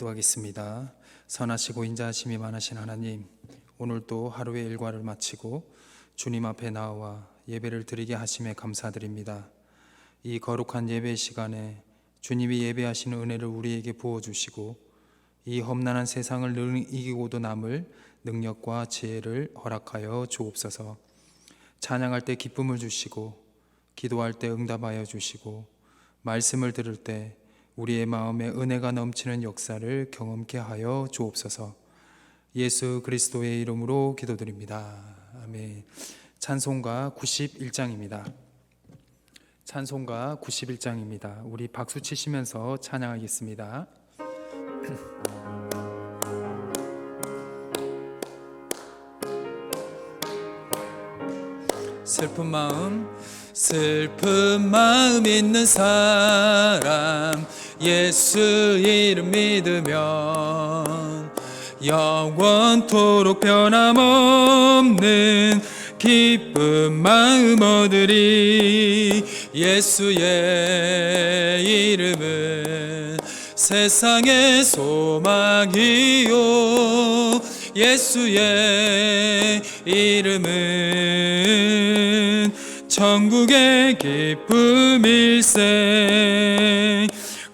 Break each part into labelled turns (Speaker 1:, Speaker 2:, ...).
Speaker 1: 기도하겠습니다. 선하시고 인자하심이 많으신 하나님, 오늘도 하루의 일과를 마치고 주님 앞에 나와 예배를 드리게 하심에 감사드립니다. 이 거룩한 예배 시간에 주님이 예배하시는 은혜를 우리에게 부어주시고 이 험난한 세상을 늘 이기고도 남을 능력과 지혜를 허락하여 주옵소서. 찬양할 때 기쁨을 주시고 기도할 때 응답하여 주시고 말씀을 들을 때 우리의 마음에 은혜가 넘치는 역사를 경험케 하여 주옵소서. 예수 그리스도의 이름으로 기도드립니다. 아멘. 찬송가 91장입니다. 찬송가 91장입니다. 우리 박수 치시면서 찬양하겠습니다. 슬픈 마음 있는 사람 예수 이름 믿으면 영원토록 변함없는 기쁜 마음 얻으리. 예수의 이름은 세상의 소망이요 예수의 이름은 천국의 기쁨일세.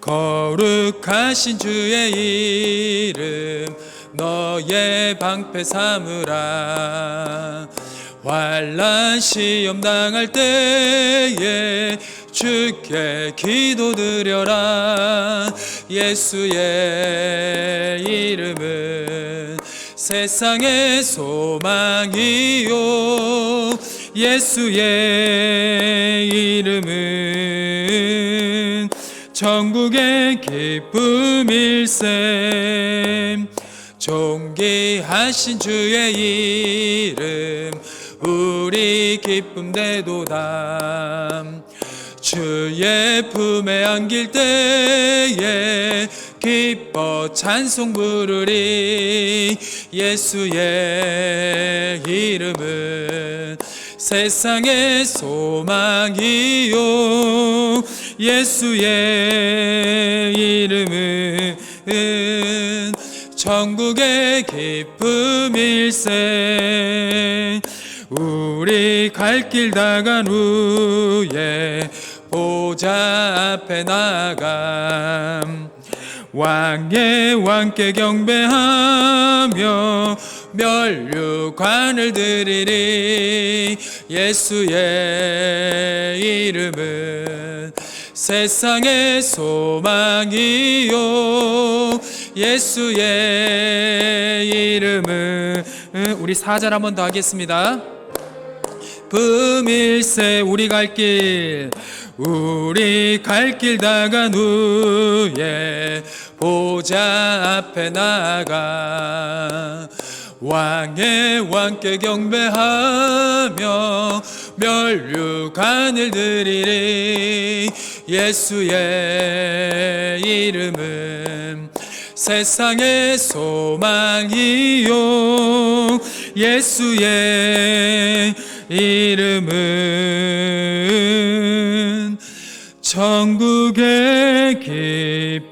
Speaker 1: 거룩하신 주의 이름 너의 방패 삼으라. 환난 시험 당할 때에 주께 기도드려라. 예수의 이름은 세상의 소망이요 예수의 이름은 천국의 기쁨일세. 존귀하신 주의 이름 우리 기쁨 되도다. 주의 품에 안길 때에 기뻐 찬송 부르리. 예수의 이름은 세상의 소망이요 예수의 이름은 천국의 기쁨일세. 우리 갈 길 다간 후에 보좌 앞에 나감 왕의 왕께 경배하며 면류관을 드리리. 예수의 이름은 세상의 소망이요 예수의 이름은 우리 4절 한 번 더 하겠습니다. 품일세. 우리 갈 길 다간 후에 보좌 앞에 나가 왕의 왕께 경배하며 면류관을 드리리. 예수의 이름은 세상의 소망이요 예수의 이름은 천국의 기쁨일세.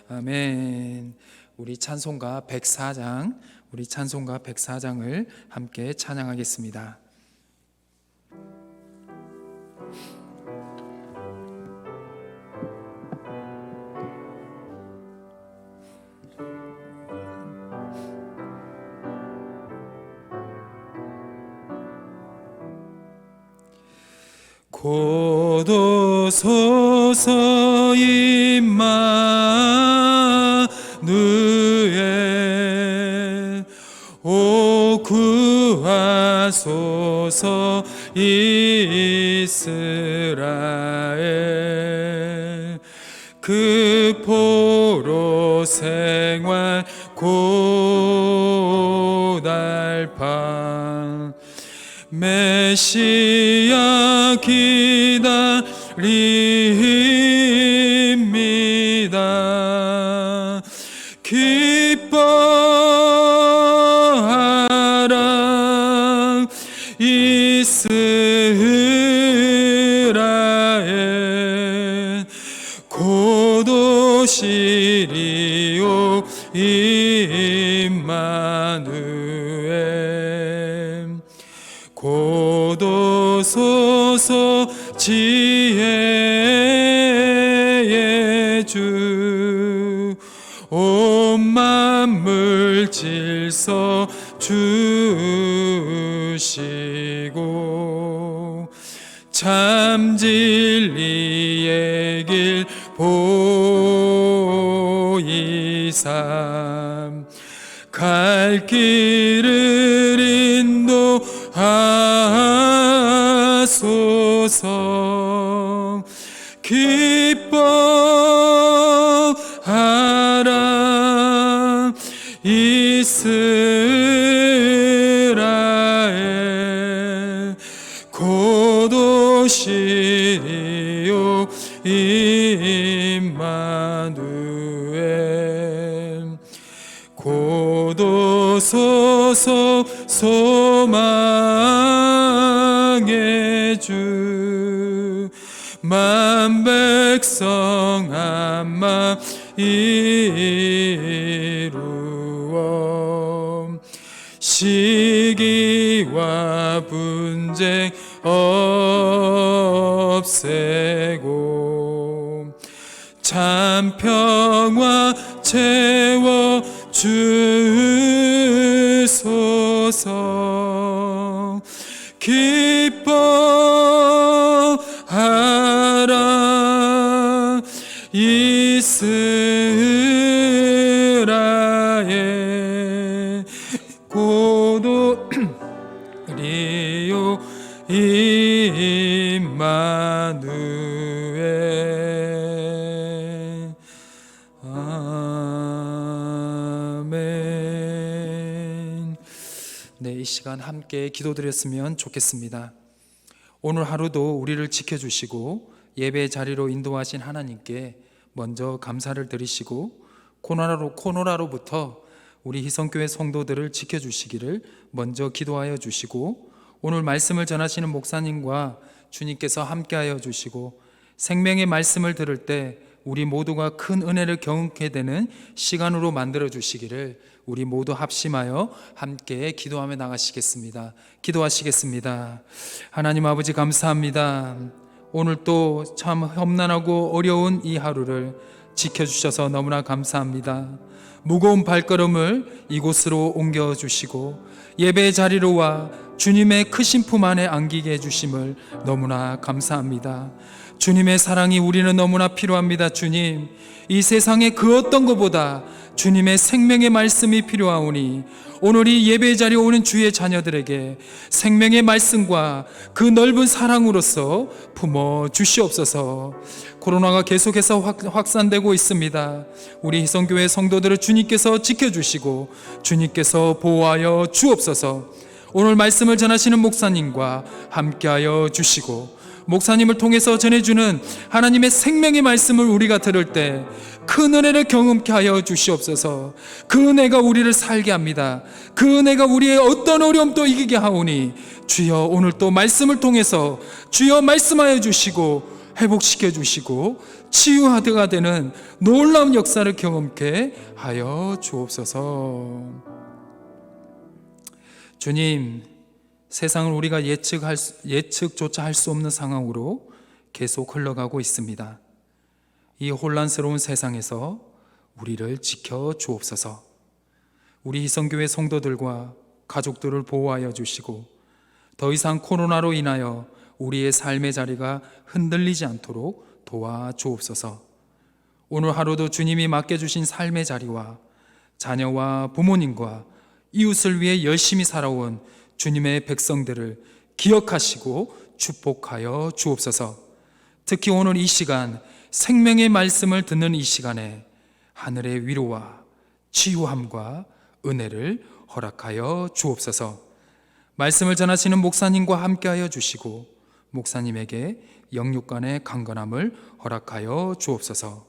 Speaker 1: 아멘. 우리 찬송가 104장을 함께 찬양하겠습니다. 고도소서 임마누엘 오 구하소서 이스라엘. 그 포로 생활 고달판 메시아 기다립니다. 기뻐하라 이스라엘. 고도시리오 임마누엘 고도소서 지혜의 주 온 만물 질서 주시고 참 진리의 길 보이사 갈 길을 인도하소서 기뻐하라 이스라엘 고도시리오 임마누엘 고도소서 소망의 주 만백성 한마 이루어 시기와 분쟁 없애고 참 평화 채워 주소서 기뻐하라 이스라엘 고도 리오 임마누엘 아멘. 네, 이 시간 함께 기도드렸으면 좋겠습니다. 오늘 하루도 우리를 지켜주시고 예배 자리로 인도하신 하나님께 먼저 감사를 드리시고 코로나로부터 우리 희성교회 성도들을 지켜주시기를 먼저 기도하여 주시고 오늘 말씀을 전하시는 목사님과 주님께서 함께하여 주시고 생명의 말씀을 들을 때 우리 모두가 큰 은혜를 경험하게 되는 시간으로 만들어 주시기를 우리 모두 합심하여 함께 기도하며 나가시겠습니다. 기도하시겠습니다. 하나님 아버지 감사합니다. 오늘 또 참 험난하고 어려운 이 하루를 지켜주셔서 너무나 감사합니다. 무거운 발걸음을 이곳으로 옮겨주시고 예배의 자리로 와 주님의 크신 품 안에 안기게 해주심을 너무나 감사합니다. 주님의 사랑이 우리는 너무나 필요합니다. 주님, 이 세상의 그 어떤 것보다 주님의 생명의 말씀이 필요하오니 오늘 이 예배의 자리에 오는 주의 자녀들에게 생명의 말씀과 그 넓은 사랑으로서 품어 주시옵소서. 코로나가 계속해서 확산되고 있습니다. 우리 희성교회 성도들을 주님께서 지켜주시고 주님께서 보호하여 주옵소서. 오늘 말씀을 전하시는 목사님과 함께하여 주시고 목사님을 통해서 전해주는 하나님의 생명의 말씀을 우리가 들을 때 큰 은혜를 경험케 하여 주시옵소서. 그 은혜가 우리를 살게 합니다. 그 은혜가 우리의 어떤 어려움도 이기게 하오니 주여 오늘 또 말씀을 통해서 주여 말씀하여 주시고 회복시켜 주시고 치유하드가 되는 놀라운 역사를 경험케 하여 주옵소서. 주님, 세상을 우리가 예측조차 할 수 없는 상황으로 계속 흘러가고 있습니다. 이 혼란스러운 세상에서 우리를 지켜 주옵소서. 우리 희성교회 성도들과 가족들을 보호하여 주시고 더 이상 코로나로 인하여 우리의 삶의 자리가 흔들리지 않도록 도와 주옵소서. 오늘 하루도 주님이 맡겨주신 삶의 자리와 자녀와 부모님과 이웃을 위해 열심히 살아온 주님의 백성들을 기억하시고 축복하여 주옵소서. 특히 오늘 이 시간 생명의 말씀을 듣는 이 시간에 하늘의 위로와 치유함과 은혜를 허락하여 주옵소서. 말씀을 전하시는 목사님과 함께하여 주시고 목사님에게 영육간의 강건함을 허락하여 주옵소서.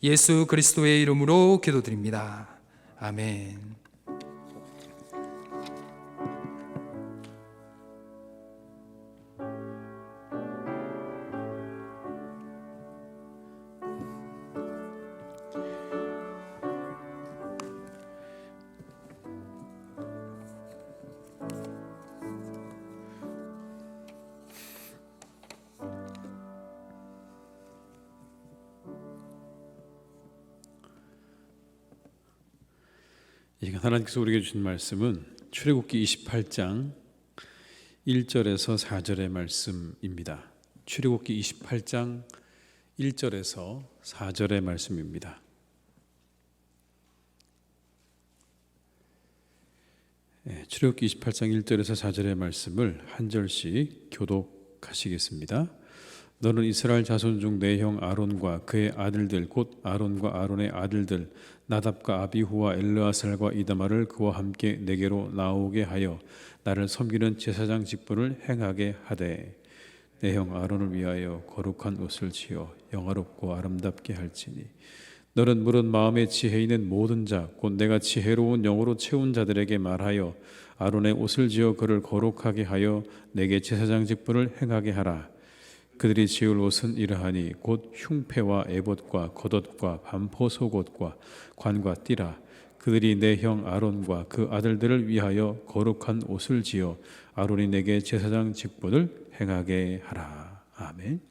Speaker 1: 예수 그리스도의 이름으로 기도드립니다. 아멘.
Speaker 2: 이 시간 하나님께서 우리에게 주신 말씀은 출애굽기 28장 1절에서 4절의 말씀입니다. 출애굽기 28장 1절에서 4절의 말씀입니다. 출애굽기 28장 1절에서 4절의 말씀을 한 절씩 교독하시겠습니다. 너는 이스라엘 자손 중 내 형 아론과 그의 아들들 곧 아론과 아론의 아들들 나답과 아비후와 엘르아살과 이다마를 그와 함께 내게로 나오게 하여 나를 섬기는 제사장 직분을 행하게 하되 내 형 아론을 위하여 거룩한 옷을 지어 영화롭고 아름답게 할지니 너는 물은 마음에 지혜 있는 모든 자 곧 내가 지혜로운 영으로 채운 자들에게 말하여 아론의 옷을 지어 그를 거룩하게 하여 내게 제사장 직분을 행하게 하라. 그들이 지을 옷은 이러하니 곧 흉패와 에봇과 겉옷과 반포 속옷과 관과 띠라. 그들이 내 형 아론과 그 아들들을 위하여 거룩한 옷을 지어 아론이 내게 제사장 직분을 행하게 하라. 아멘.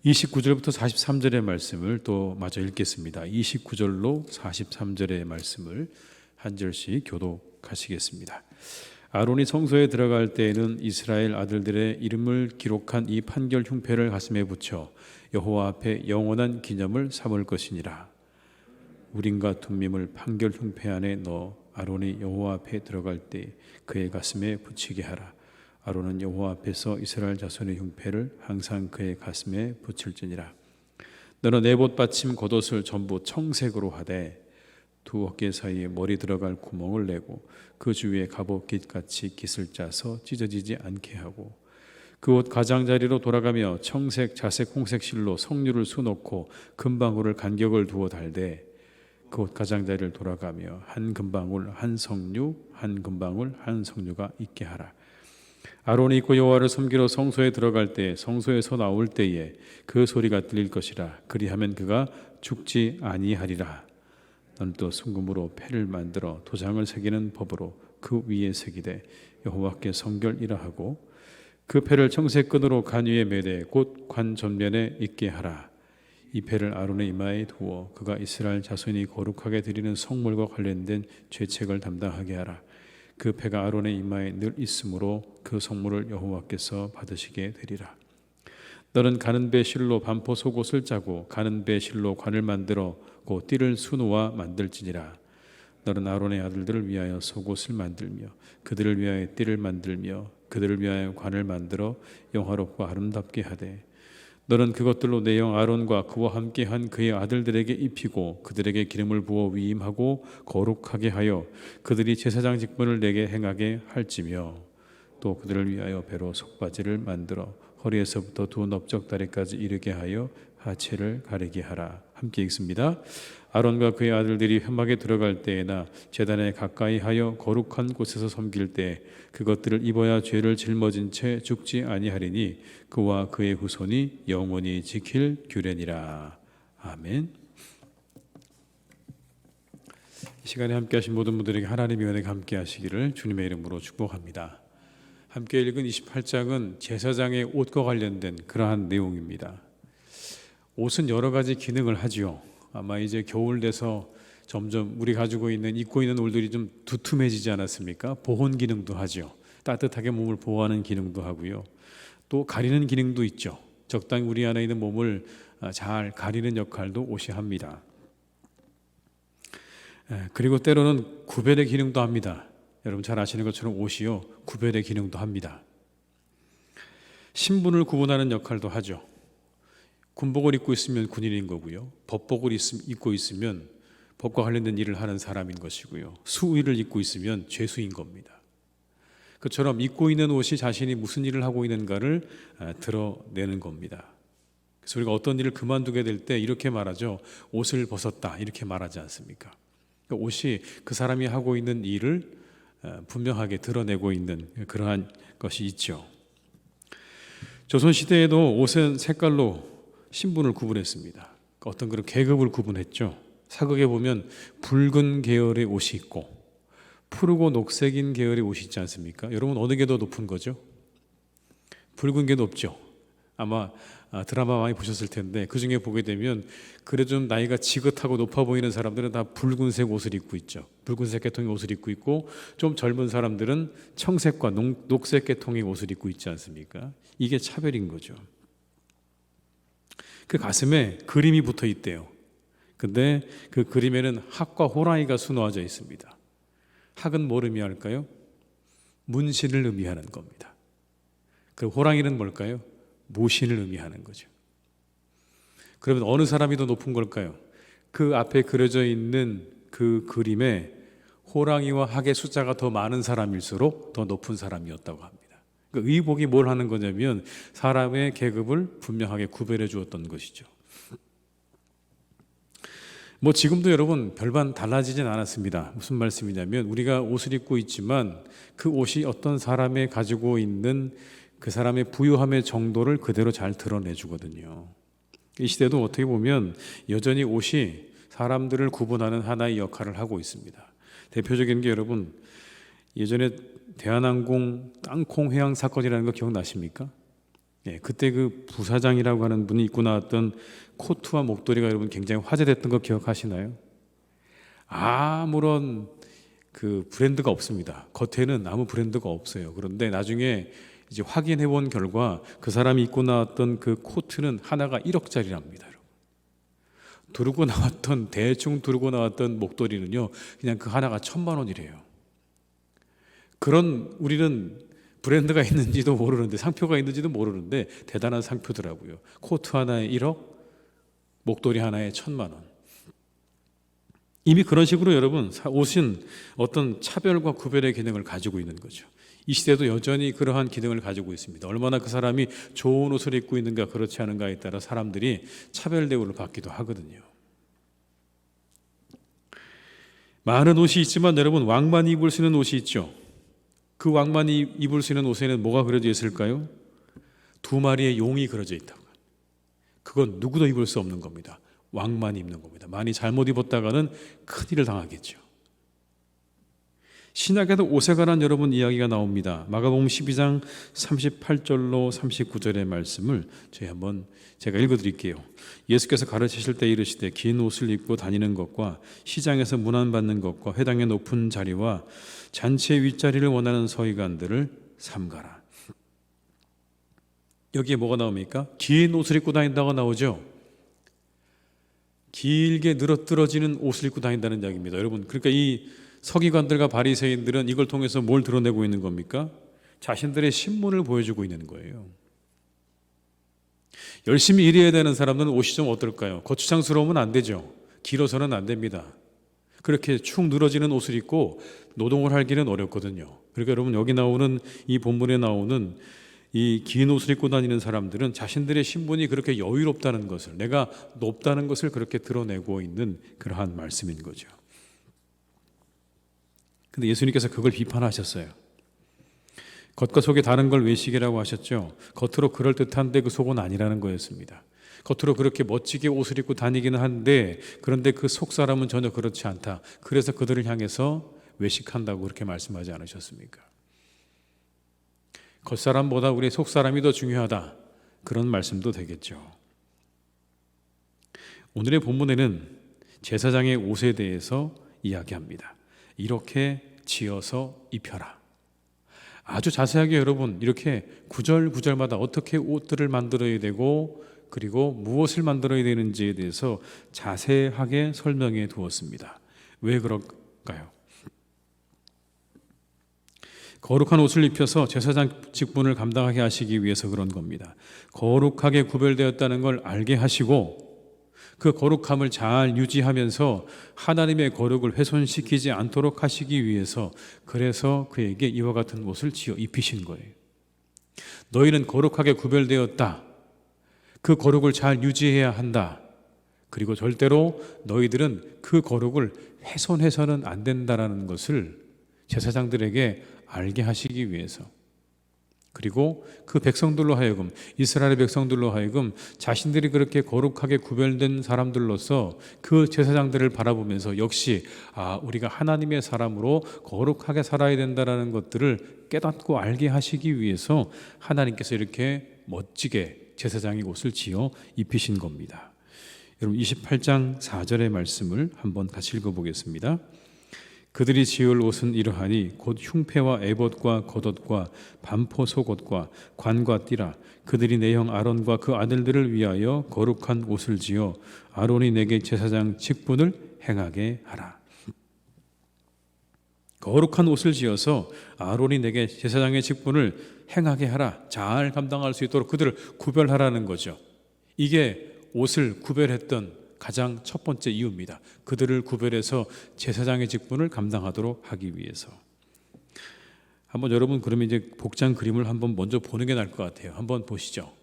Speaker 2: 29절부터 43절의 말씀을 또 마저 읽겠습니다. 29절로 43절의 말씀을 한 절씩 교독하시겠습니다. 아론이 성소에 들어갈 때에는 이스라엘 아들들의 이름을 기록한 이 판결 흉패를 가슴에 붙여 여호와 앞에 영원한 기념을 삼을 것이니라. 우림과 둠밈을 판결 흉패 안에 넣어 아론이 여호와 앞에 들어갈 때 그의 가슴에 붙이게 하라. 아론은 여호와 앞에서 이스라엘 자손의 흉패를 항상 그의 가슴에 붙일지니라. 너는 에봇 받침 겉옷을 전부 청색으로 하되 두 어깨 사이에 머리 들어갈 구멍을 내고 그 주위에 갑옷깃같이 깃을 짜서 찢어지지 않게 하고 그 옷 가장자리로 돌아가며 청색, 자색, 홍색 실로 석류를 수놓고 금방울을 간격을 두어 달되 그 옷 가장자리를 돌아가며 한 금방울 한 석류 한 금방울 한 석류가 있게 하라. 아론이 입고 여호와를 섬기러 성소에 들어갈 때 성소에서 나올 때에 그 소리가 들릴 것이라. 그리하면 그가 죽지 아니하리라. 너는 또 순금으로 패를 만들어 도장을 새기는 법으로 그 위에 새기되 여호와께 성결이라 하고 그 패를 청색끈으로 관 위에 매되 곧 관 전면에 있게 하라. 이 패를 아론의 이마에 두어 그가 이스라엘 자손이 거룩하게 드리는 성물과 관련된 죄책을 담당하게 하라. 그 패가 아론의 이마에 늘 있으므로 그 성물을 여호와께서 받으시게 되리라. 너는 가는 배 실로 반포 속옷을 짜고 가는 배 실로 관을 만들어 그 띠를 수놓아 만들지니라. 너는 아론의 아들들을 위하여 속옷을 만들며 그들을 위하여 띠를 만들며 그들을 위하여 관을 만들어 영화롭고 아름답게 하되 너는 그것들로 내 형 아론과 그와 함께한 그의 아들들에게 입히고 그들에게 기름을 부어 위임하고 거룩하게 하여 그들이 제사장 직분을 내게 행하게 할지며 또 그들을 위하여 배로 속바지를 만들어 허리에서부터 두 넓적다리까지 이르게 하여 하체를 가리게 하라. 함께 읽습니다. 아론과 그의 아들들이 회막에 들어갈 때에나 제단에 가까이 하여 거룩한 곳에서 섬길 때 그것들을 입어야 죄를 짊어진 채 죽지 아니하리니 그와 그의 후손이 영원히 지킬 규례니라. 아멘. 이 시간에 함께 하신 모든 분들에게 하나님의 은혜가 함께 하시기를 주님의 이름으로 축복합니다. 함께 읽은 28장은 제사장의 옷과 관련된 그러한 내용입니다. 옷은 여러 가지 기능을 하지요. 아마 이제 겨울 돼서 점점 우리 가지고 있는 입고 있는 옷들이 좀 두툼해지지 않았습니까? 보온 기능도 하죠. 따뜻하게 몸을 보호하는 기능도 하고요. 또 가리는 기능도 있죠. 적당히 우리 안에 있는 몸을 잘 가리는 역할도 옷이 합니다. 그리고 때로는 구별의 기능도 합니다. 여러분 잘 아시는 것처럼 옷이요 구별의 기능도 합니다. 신분을 구분하는 역할도 하죠. 군복을 입고 있으면 군인인 거고요. 법복을 입고 있으면 법과 관련된 일을 하는 사람인 것이고요. 수의를 입고 있으면 죄수인 겁니다. 그처럼 입고 있는 옷이 자신이 무슨 일을 하고 있는가를 드러내는 겁니다. 그래서 우리가 어떤 일을 그만두게 될 때 이렇게 말하죠. 옷을 벗었다 이렇게 말하지 않습니까? 그러니까 옷이 그 사람이 하고 있는 일을 분명하게 드러내고 있는 그러한 것이 있죠. 조선시대에도 옷은 색깔로 신분을 구분했습니다. 어떤 그런 계급을 구분했죠. 사극에 보면 붉은 계열의 옷이 있고 푸르고 녹색인 계열의 옷이 있지 않습니까? 여러분 어느 게 더 높은 거죠? 붉은 게 높죠. 아마 드라마 많이 보셨을 텐데 그 중에 보게 되면 그래도 좀 나이가 지긋하고 높아 보이는 사람들은 다 붉은색 옷을 입고 있죠. 붉은색 계통의 옷을 입고 있고 좀 젊은 사람들은 청색과 녹색 계통의 옷을 입고 있지 않습니까? 이게 차별인 거죠. 그 가슴에 그림이 붙어 있대요. 근데 그 그림에는 학과 호랑이가 수놓아져 있습니다. 학은 뭘 의미할까요? 문신을 의미하는 겁니다. 그 호랑이는 뭘까요? 모신을 의미하는 거죠. 그러면 어느 사람이 더 높은 걸까요? 그 앞에 그려져 있는 그 그림에 호랑이와 학의 숫자가 더 많은 사람일수록 더 높은 사람이었다고 합니다. 그 의복이 뭘 하는 거냐면 사람의 계급을 분명하게 구별해 주었던 것이죠. 뭐 지금도 여러분 별반 달라지진 않았습니다. 무슨 말씀이냐면 우리가 옷을 입고 있지만 그 옷이 어떤 사람의 가지고 있는 그 사람의 부유함의 정도를 그대로 잘 드러내 주거든요. 이 시대도 어떻게 보면 여전히 옷이 사람들을 구분하는 하나의 역할을 하고 있습니다. 대표적인 게 여러분 예전에 대한항공 땅콩 회항 사건이라는 거 기억나십니까? 예, 그때 그 부사장이라고 하는 분이 입고 나왔던 코트와 목도리가 여러분 굉장히 화제됐던 거 기억하시나요? 아무런 그 브랜드가 없습니다. 겉에는 아무 브랜드가 없어요. 그런데 나중에 이제 확인해 본 결과 그 사람이 입고 나왔던 그 코트는 하나가 1억짜리랍니다. 대충 두르고 나왔던 목도리는요, 그냥 그 하나가 1,000만 원이래요. 그런 우리는 브랜드가 있는지도 모르는데 상표가 있는지도 모르는데 대단한 상표더라고요. 코트 하나에 1억, 목도리 하나에 1,000만 원. 이미 그런 식으로 여러분 옷은 어떤 차별과 구별의 기능을 가지고 있는 거죠. 이 시대도 여전히 그러한 기능을 가지고 있습니다. 얼마나 그 사람이 좋은 옷을 입고 있는가 그렇지 않은가에 따라 사람들이 차별 대우를 받기도 하거든요. 많은 옷이 있지만 여러분 왕만이 입을 수 있는 옷이 있죠. 그 왕만이 입을 수 있는 옷에는 뭐가 그려져 있을까요? 2마리의 용이 그려져 있다고. 그건 누구도 입을 수 없는 겁니다. 왕만이 입는 겁니다. 많이 잘못 입었다가는 큰일을 당하겠죠. 신약에도 옷에 관한 여러분 이야기가 나옵니다. 마가복음 12장 38절로 39절의 말씀을 제가 읽어드릴게요. 예수께서 가르치실 때 이르시되 긴 옷을 입고 다니는 것과 시장에서 문안받는 것과 회당의 높은 자리와 잔치의 윗자리를 원하는 서기관들을 삼가라. 여기에 뭐가 나옵니까? 긴 옷을 입고 다닌다고 나오죠. 길게 늘어뜨러지는 옷을 입고 다닌다는 이야기입니다. 여러분, 그러니까 이 서기관들과 바리새인들은 이걸 통해서 뭘 드러내고 있는 겁니까? 자신들의 신분을 보여주고 있는 거예요. 열심히 일해야 되는 사람들은 옷이 좀 어떨까요? 거추장스러우면 안 되죠. 길어서는 안 됩니다. 그렇게 축 늘어지는 옷을 입고 노동을 하기는 어렵거든요. 그러니까 여러분 여기 나오는 이 본문에 나오는 이 긴 옷을 입고 다니는 사람들은 자신들의 신분이 그렇게 여유롭다는 것을, 내가 높다는 것을 그렇게 드러내고 있는 그러한 말씀인 거죠. 근데 예수님께서 그걸 비판하셨어요. 겉과 속이 다른 걸 외식이라고 하셨죠. 겉으로 그럴듯한데 그 속은 아니라는 거였습니다. 겉으로 그렇게 멋지게 옷을 입고 다니기는 한데 그런데 그 속 사람은 전혀 그렇지 않다. 그래서 그들을 향해서 외식한다고 그렇게 말씀하지 않으셨습니까? 겉사람보다 우리 속사람이 더 중요하다. 그런 말씀도 되겠죠. 오늘의 본문에는 제사장의 옷에 대해서 이야기합니다. 이렇게 지어서 입혀라. 아주 자세하게 여러분 이렇게 구절구절마다 어떻게 옷들을 만들어야 되고 그리고 무엇을 만들어야 되는지에 대해서 자세하게 설명해 두었습니다. 왜 그럴까요? 거룩한 옷을 입혀서 제사장 직분을 감당하게 하시기 위해서 그런 겁니다. 거룩하게 구별되었다는 걸 알게 하시고 그 거룩함을 잘 유지하면서 하나님의 거룩을 훼손시키지 않도록 하시기 위해서 그래서 그에게 이와 같은 옷을 지어 입히신 거예요. 너희는 거룩하게 구별되었다. 그 거룩을 잘 유지해야 한다. 그리고 절대로 너희들은 그 거룩을 훼손해서는 안 된다라는 것을 제사장들에게 알게 하시기 위해서 그리고 그 백성들로 하여금 이스라엘의 백성들로 하여금 자신들이 그렇게 거룩하게 구별된 사람들로서 그 제사장들을 바라보면서 역시 우리가 하나님의 사람으로 거룩하게 살아야 된다는 것들을 깨닫고 알게 하시기 위해서 하나님께서 이렇게 멋지게 제사장의 옷을 지어 입히신 겁니다. 여러분 28장 4절의 말씀을 한번 같이 읽어보겠습니다. 그들이 지을 옷은 이러하니 곧 흉패와 에봇과 겉옷과 반포 속옷과 관과 띠라. 그들이 내 형 아론과 그 아들들을 위하여 거룩한 옷을 지어 아론이 내게 제사장 직분을 행하게 하라. 거룩한 옷을 지어서 아론이 내게 제사장의 직분을 행하게 하라. 잘 감당할 수 있도록 그들을 구별하라는 거죠. 이게 옷을 구별했던 가장 첫 번째 이유입니다. 그들을 구별해서 제사장의 직분을 감당하도록 하기 위해서. 한번 여러분 그러면 이제 복장 그림을 한번 먼저 보는 게 나을 것 같아요. 한번 보시죠.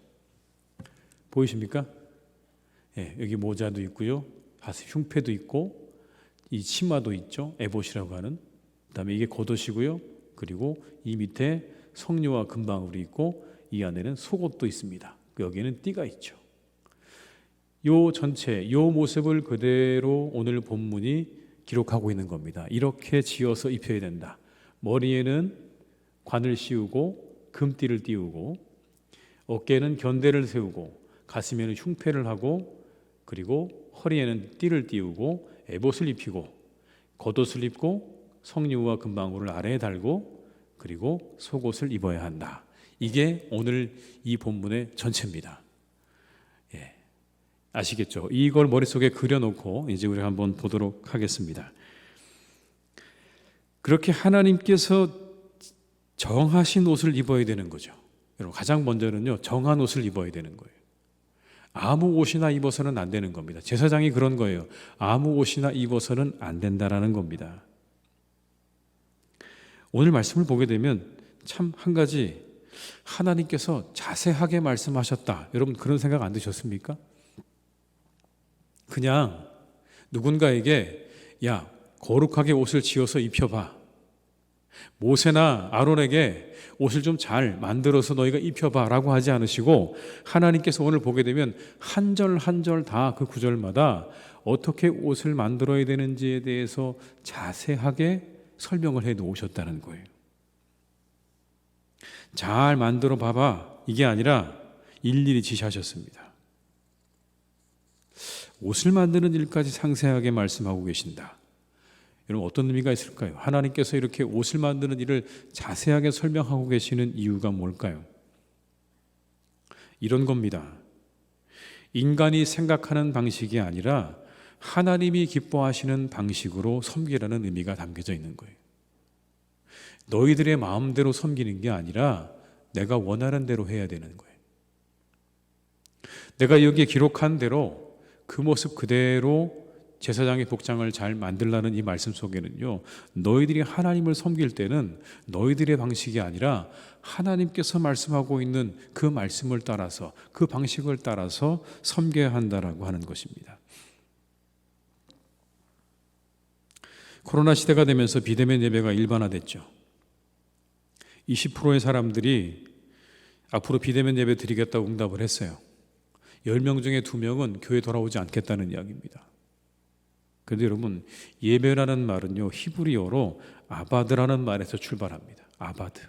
Speaker 2: 보이십니까? 예, 여기 모자도 있고요. 흉패도 있고 이 치마도 있죠. 에봇이라고 하는. 그다음에 이게 겉옷이고요. 그리고 이 밑에 성류와 금방울이 있고 이 안에는 속옷도 있습니다. 여기에는 띠가 있죠. 요 전체, 요 모습을 그대로 오늘 본문이 기록하고 있는 겁니다. 이렇게 지어서 입혀야 된다. 머리에는 관을 씌우고 금띠를 띄우고 어깨에는 견대를 세우고 가슴에는 흉패를 하고 그리고 허리에는 띠를 띄우고 에봇을 입히고 겉옷을 입고 성류와 금방울을 아래에 달고 그리고 속옷을 입어야 한다. 이게 오늘 이 본문의 전체입니다. 예, 아시겠죠? 이걸 머릿속에 그려놓고 이제 우리가 한번 보도록 하겠습니다. 그렇게 하나님께서 정하신 옷을 입어야 되는 거죠. 여러분 가장 먼저는요, 정한 옷을 입어야 되는 거예요. 아무 옷이나 입어서는 안 되는 겁니다. 제사장이 그런 거예요. 아무 옷이나 입어서는 안 된다라는 겁니다. 오늘 말씀을 보게 되면 참 한 가지 하나님께서 자세하게 말씀하셨다. 여러분 그런 생각 안 드셨습니까? 그냥 누군가에게 야 거룩하게 옷을 지어서 입혀봐. 모세나 아론에게 옷을 좀 잘 만들어서 너희가 입혀봐 라고 하지 않으시고 하나님께서 오늘 보게 되면 한 절 한 절 다 그 구절마다 어떻게 옷을 만들어야 되는지에 대해서 자세하게 설명을 해 놓으셨다는 거예요. 잘 만들어 봐봐 이게 아니라 일일이 지시하셨습니다. 옷을 만드는 일까지 상세하게 말씀하고 계신다. 여러분 어떤 의미가 있을까요? 하나님께서 이렇게 옷을 만드는 일을 자세하게 설명하고 계시는 이유가 뭘까요? 이런 겁니다. 인간이 생각하는 방식이 아니라 하나님이 기뻐하시는 방식으로 섬기라는 의미가 담겨져 있는 거예요. 너희들의 마음대로 섬기는 게 아니라 내가 원하는 대로 해야 되는 거예요. 내가 여기에 기록한 대로 그 모습 그대로 제사장의 복장을 잘 만들라는 이 말씀 속에는요, 너희들이 하나님을 섬길 때는 너희들의 방식이 아니라 하나님께서 말씀하고 있는 그 말씀을 따라서 그 방식을 따라서 섬겨야 한다라고 하는 것입니다. 코로나 시대가 되면서 비대면 예배가 일반화됐죠. 20%의 사람들이 앞으로 비대면 예배 드리겠다고 응답을 했어요. 10명 중에 2명은 교회 돌아오지 않겠다는 이야기입니다. 그런데 여러분 예배라는 말은요 히브리어로 아바드라는 말에서 출발합니다. 아바드.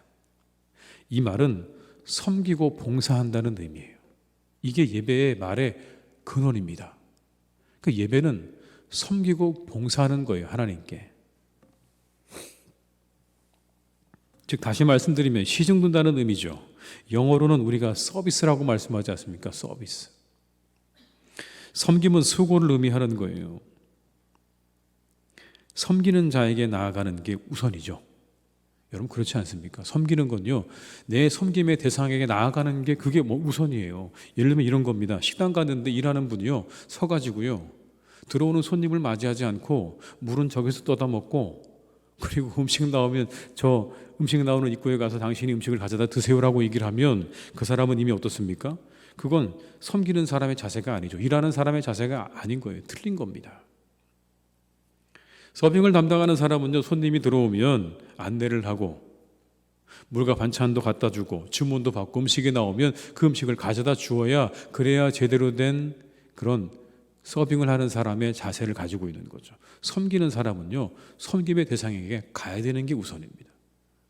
Speaker 2: 이 말은 섬기고 봉사한다는 의미예요. 이게 예배의 말의 근원입니다. 그 예배는 섬기고 봉사하는 거예요. 하나님께. 즉 다시 말씀드리면 시중 둔다는 의미죠. 영어로는 우리가 서비스라고 말씀하지 않습니까? 서비스. 섬김은 수고를 의미하는 거예요. 섬기는 자에게 나아가는 게 우선이죠. 여러분 그렇지 않습니까? 섬기는 건요, 내 섬김의 대상에게 나아가는 게 그게 뭐 우선이에요. 예를 들면 이런 겁니다. 식당 갔는데 일하는 분이요 서가지고요 들어오는 손님을 맞이하지 않고 물은 저기서 떠다 먹고 그리고 음식 나오면 저 음식 나오는 입구에 가서 당신이 음식을 가져다 드세요라고 얘기를 하면 그 사람은 이미 어떻습니까? 그건 섬기는 사람의 자세가 아니죠. 일하는 사람의 자세가 아닌 거예요. 틀린 겁니다. 서빙을 담당하는 사람은요, 손님이 들어오면 안내를 하고 물과 반찬도 갖다 주고 주문도 받고 음식이 나오면 그 음식을 가져다 주어야 그래야 제대로 된 그런 서빙을 하는 사람의 자세를 가지고 있는 거죠. 섬기는 사람은요, 섬김의 대상에게 가야 되는 게 우선입니다.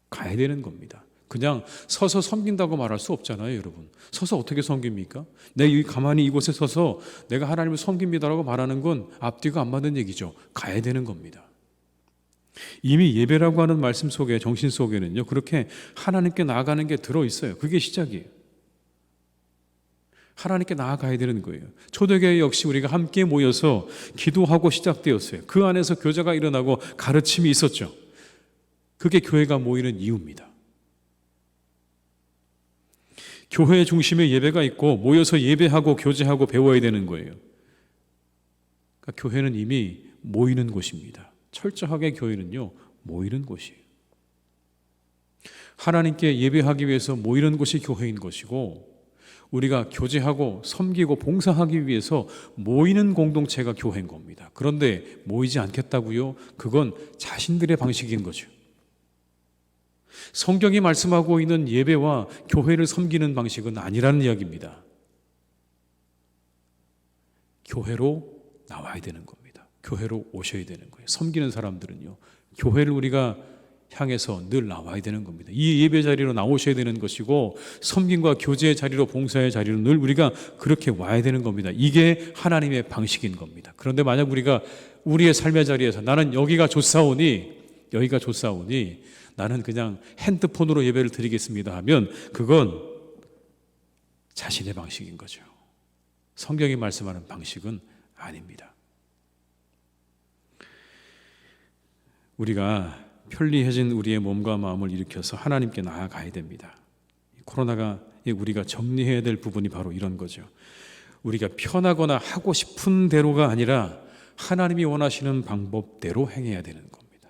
Speaker 2: 가야 되는 겁니다. 그냥 서서 섬긴다고 말할 수 없잖아요, 여러분. 서서 어떻게 섬깁니까? 내가 가만히 이곳에 서서 내가 하나님을 섬깁니다라고 말하는 건 앞뒤가 안 맞는 얘기죠. 가야 되는 겁니다. 이미 예배라고 하는 말씀 속에, 정신 속에는요, 그렇게 하나님께 나아가는 게 들어있어요. 그게 시작이에요. 하나님께 나아가야 되는 거예요. 초대교회 역시 우리가 함께 모여서 기도하고 시작되었어요. 그 안에서 교제가 일어나고 가르침이 있었죠. 그게 교회가 모이는 이유입니다. 교회 중심의 예배가 있고 모여서 예배하고 교제하고 배워야 되는 거예요. 그러니까 교회는 이미 모이는 곳입니다. 철저하게 교회는요, 모이는 곳이에요. 하나님께 예배하기 위해서 모이는 곳이 교회인 것이고, 우리가 교제하고 섬기고 봉사하기 위해서 모이는 공동체가 교회인 겁니다. 그런데 모이지 않겠다고요? 그건 자신들의 방식인 거죠. 성경이 말씀하고 있는 예배와 교회를 섬기는 방식은 아니라는 이야기입니다. 교회로 나와야 되는 겁니다. 교회로 오셔야 되는 거예요. 섬기는 사람들은요, 교회를 우리가 향해서 늘 나와야 되는 겁니다. 이 예배 자리로 나오셔야 되는 것이고, 섬김과 교제의 자리로, 봉사의 자리로 늘 우리가 그렇게 와야 되는 겁니다. 이게 하나님의 방식인 겁니다. 그런데 만약 우리가 우리의 삶의 자리에서 나는 여기가 좋사오니 나는 그냥 핸드폰으로 예배를 드리겠습니다 하면 그건 자신의 방식인 거죠. 성경이 말씀하는 방식은 아닙니다. 우리가 편리해진 우리의 몸과 마음을 일으켜서 하나님께 나아가야 됩니다. 코로나가 우리가 정리해야 될 부분이 바로 이런 거죠. 우리가 편하거나 하고 싶은 대로가 아니라 하나님이 원하시는 방법대로 행해야 되는 겁니다.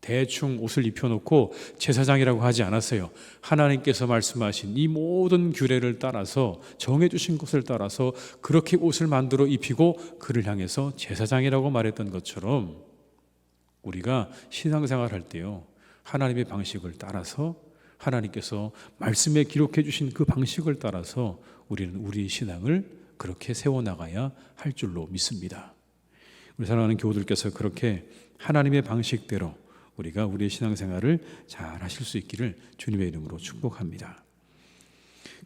Speaker 2: 대충 옷을 입혀놓고 제사장이라고 하지 않았어요. 하나님께서 말씀하신 이 모든 규례를 따라서, 정해주신 것을 따라서 그렇게 옷을 만들어 입히고 그를 향해서 제사장이라고 말했던 것처럼, 우리가 신앙생활 할 때요, 하나님의 방식을 따라서, 하나님께서 말씀에 기록해 주신 그 방식을 따라서 우리는 우리 신앙을 그렇게 세워나가야 할 줄로 믿습니다. 우리 사랑하는 교우들께서 그렇게 하나님의 방식대로 우리가 우리의 신앙생활을 잘 하실 수 있기를 주님의 이름으로 축복합니다.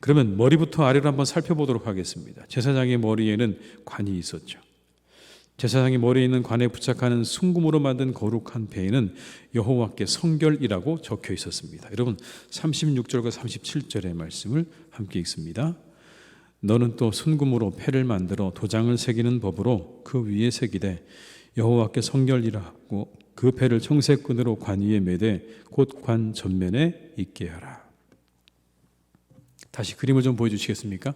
Speaker 2: 그러면 머리부터 아래로 한번 살펴보도록 하겠습니다. 제사장의 머리에는 관이 있었죠. 제사장의 머리에 있는 관에 부착하는 순금으로 만든 거룩한 패에는 여호와께 성결이라고 적혀 있었습니다. 여러분 36절과 37절의 말씀을 함께 읽습니다. 너는 또 순금으로 패를 만들어 도장을 새기는 법으로 그 위에 새기되 여호와께 성결이라고 그 패를 청색끈으로 관 위에 매되 곧 관 전면에 있게 하라. 다시 그림을 좀 보여주시겠습니까?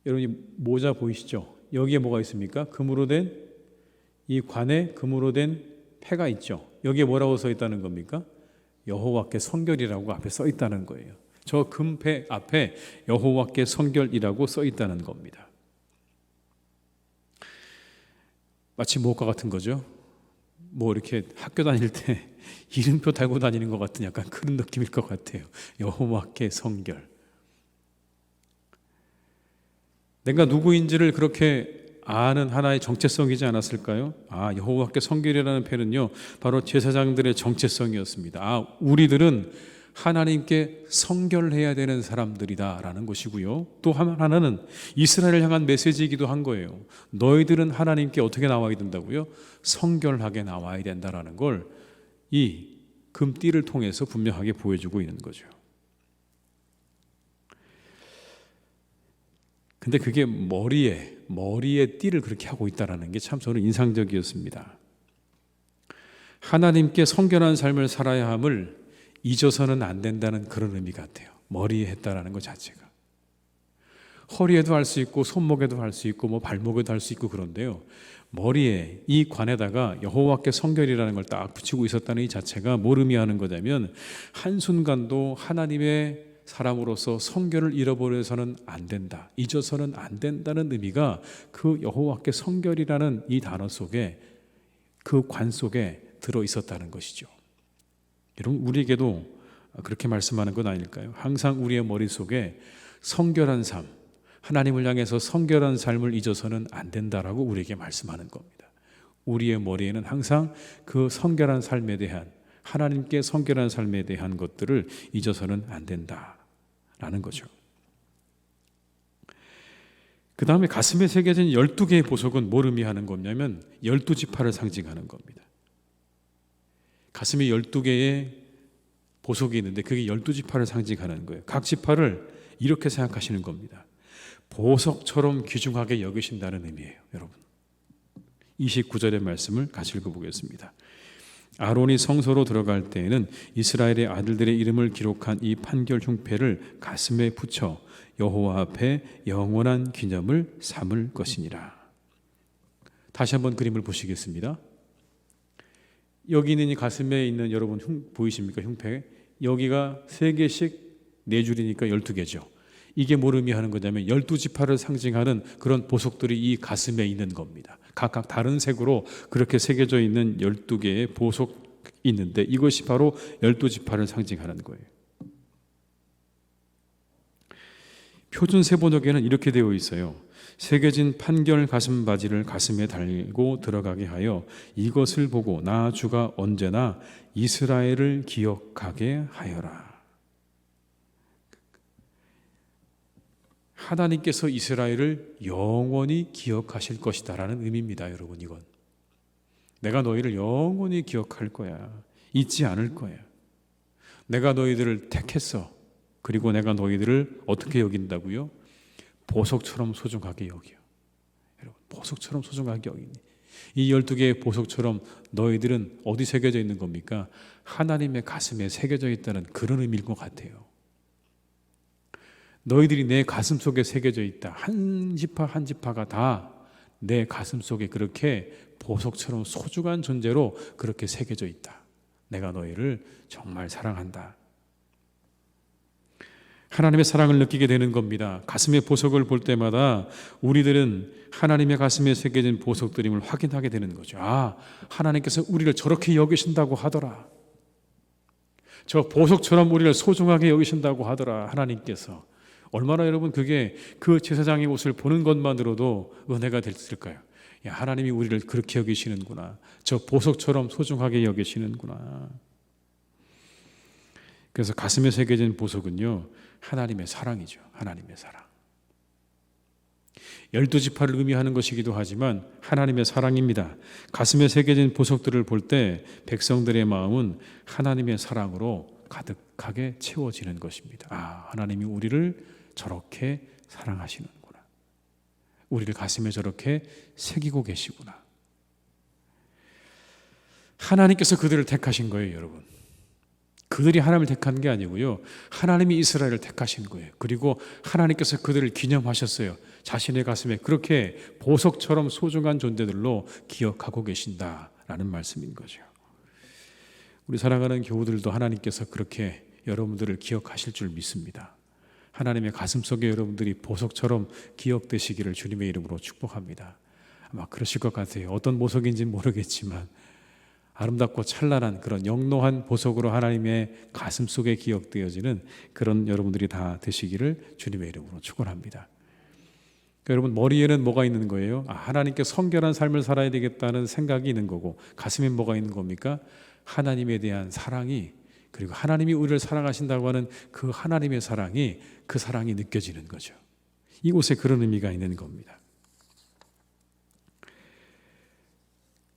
Speaker 2: 여러분 이 모자 보이시죠? 여기에 뭐가 있습니까? 금으로 된, 이 관에 금으로 된 패가 있죠. 여기에 뭐라고 써 있다는 겁니까? 여호와께 성결이라고 앞에 써 있다는 거예요. 저 금패 앞에 여호와께 성결이라고 써 있다는 겁니다. 마치 무엇과 같은 거죠? 뭐 이렇게 학교 다닐 때 이름표 달고 다니는 것 같은 약간 그런 느낌일 것 같아요. 여호와께 성결. 내가 누구인지를 그렇게 아는 하나의 정체성이지 않았을까요? 여호와께 성결이라는 패는요, 바로 제사장들의 정체성이었습니다. 우리들은 하나님께 성결해야 되는 사람들이다라는 것이고요. 또 하나는 이스라엘을 향한 메시지이기도 한 거예요. 너희들은 하나님께 어떻게 나와야 된다고요? 성결하게 나와야 된다라는 걸 이 금띠를 통해서 분명하게 보여주고 있는 거죠. 근데 그게 머리에 띠를 그렇게 하고 있다는 게 참 저는 인상적이었습니다. 하나님께 성결한 삶을 살아야 함을 잊어서는 안 된다는 그런 의미 같아요. 머리에 했다라는 것 자체가. 허리에도 할 수 있고 손목에도 할 수 있고 뭐 발목에도 할 수 있고 그런데요. 머리에 이 관에다가 여호와께 성결이라는 걸 딱 붙이고 있었다는 이 자체가 뭘 의미하는 거냐면 한순간도 하나님의 사람으로서 성결을 잃어버려서는 안 된다, 잊어서는 안 된다는 의미가 그 여호와께 성결이라는 이 단어 속에, 그 관 속에 들어 있었다는 것이죠. 여러분 우리에게도 그렇게 말씀하는 건 아닐까요? 항상 우리의 머릿속에 성결한 삶, 하나님을 향해서 성결한 삶을 잊어서는 안 된다라고 우리에게 말씀하는 겁니다. 우리의 머리에는 항상 그 성결한 삶에 대한, 하나님께 성결한 삶에 대한 것들을 잊어서는 안 된다라는 거죠. 그 다음에 가슴에 새겨진 12개의 보석은 뭘 의미하는 거냐면 12지파를 상징하는 겁니다. 가슴에 12개의 보석이 있는데 그게 12지파를 상징하는 거예요. 각 지파를 이렇게 생각하시는 겁니다. 보석처럼 귀중하게 여기신다는 의미예요, 여러분. 29절의 말씀을 같이 읽어보겠습니다. 아론이 성소로 들어갈 때에는 이스라엘의 아들들의 이름을 기록한 이 판결 흉패를 가슴에 붙여 여호와 앞에 영원한 기념을 삼을 것이니라. 다시 한번 그림을 보시겠습니다. 여기 있는 이 가슴에 있는 여러분 보이십니까? 흉패. 여기가 3개씩 4줄이니까 12개죠. 이게 뭘 의미하는 거냐면 12지파를 상징하는 그런 보석들이 이 가슴에 있는 겁니다. 각각 다른 색으로 그렇게 새겨져 있는 12개의 보석이 있는데 이것이 바로 12지파를 상징하는 거예요. 표준 세번역에는 이렇게 되어 있어요. 새겨진 판결 가슴 바지를 가슴에 달고 들어가게 하여 이것을 보고 나 주가 언제나 이스라엘을 기억하게 하여라. 하나님께서 이스라엘을 영원히 기억하실 것이다라는 의미입니다, 여러분. 이건 내가 너희를 영원히 기억할 거야. 잊지 않을 거야. 내가 너희들을 택했어. 그리고 내가 너희들을 어떻게 여긴다고요? 보석처럼 소중하게 여겨. 여러분, 보석처럼 소중하게 여기니. 이 12개의 보석처럼 너희들은 어디 새겨져 있는 겁니까? 하나님의 가슴에 새겨져 있다는 그런 의미일 것 같아요. 너희들이 내 가슴 속에 새겨져 있다. 한 지파 한 지파가 다 내 가슴 속에 그렇게 보석처럼 소중한 존재로 그렇게 새겨져 있다. 내가 너희를 정말 사랑한다. 하나님의 사랑을 느끼게 되는 겁니다. 가슴의 보석을 볼 때마다 우리들은 하나님의 가슴에 새겨진 보석들임을 확인하게 되는 거죠. 아, 하나님께서 우리를 저렇게 여기신다고 하더라. 저 보석처럼 우리를 소중하게 여기신다고 하더라. 하나님께서. 얼마나 여러분 그게 그 제사장의 옷을 보는 것만으로도 은혜가 됐을까요? 야, 하나님이 우리를 그렇게 여기시는구나. 저 보석처럼 소중하게 여기시는구나. 그래서 가슴에 새겨진 보석은요, 하나님의 사랑이죠. 하나님의 사랑. 12지파를 의미하는 것이기도 하지만 하나님의 사랑입니다. 가슴에 새겨진 보석들을 볼 때 백성들의 마음은 하나님의 사랑으로 가득하게 채워지는 것입니다. 아, 하나님이 우리를 저렇게 사랑하시는구나. 우리를 가슴에 저렇게 새기고 계시구나. 하나님께서 그들을 택하신 거예요, 여러분. 그들이 하나님을 택한 게 아니고요. 하나님이 이스라엘을 택하신 거예요. 그리고 하나님께서 그들을 기념하셨어요. 자신의 가슴에 그렇게 보석처럼 소중한 존재들로 기억하고 계신다라는 말씀인 거죠. 우리 사랑하는 교우들도 하나님께서 그렇게 여러분들을 기억하실 줄 믿습니다. 하나님의 가슴 속에 여러분들이 보석처럼 기억되시기를 주님의 이름으로 축복합니다. 아마 그러실 것 같아요. 어떤 보석인지는 모르겠지만 아름답고 찬란한 그런 영롱한 보석으로 하나님의 가슴 속에 기억되어지는 그런 여러분들이 다 되시기를 주님의 이름으로 축원합니다. 그러니까 여러분 머리에는 뭐가 있는 거예요? 아, 하나님께 성결한 삶을 살아야 되겠다는 생각이 있는 거고 가슴에 뭐가 있는 겁니까? 하나님에 대한 사랑이 그리고 하나님이 우리를 사랑하신다고 하는 그 하나님의 사랑이 그 사랑이 느껴지는 거죠. 이곳에 그런 의미가 있는 겁니다.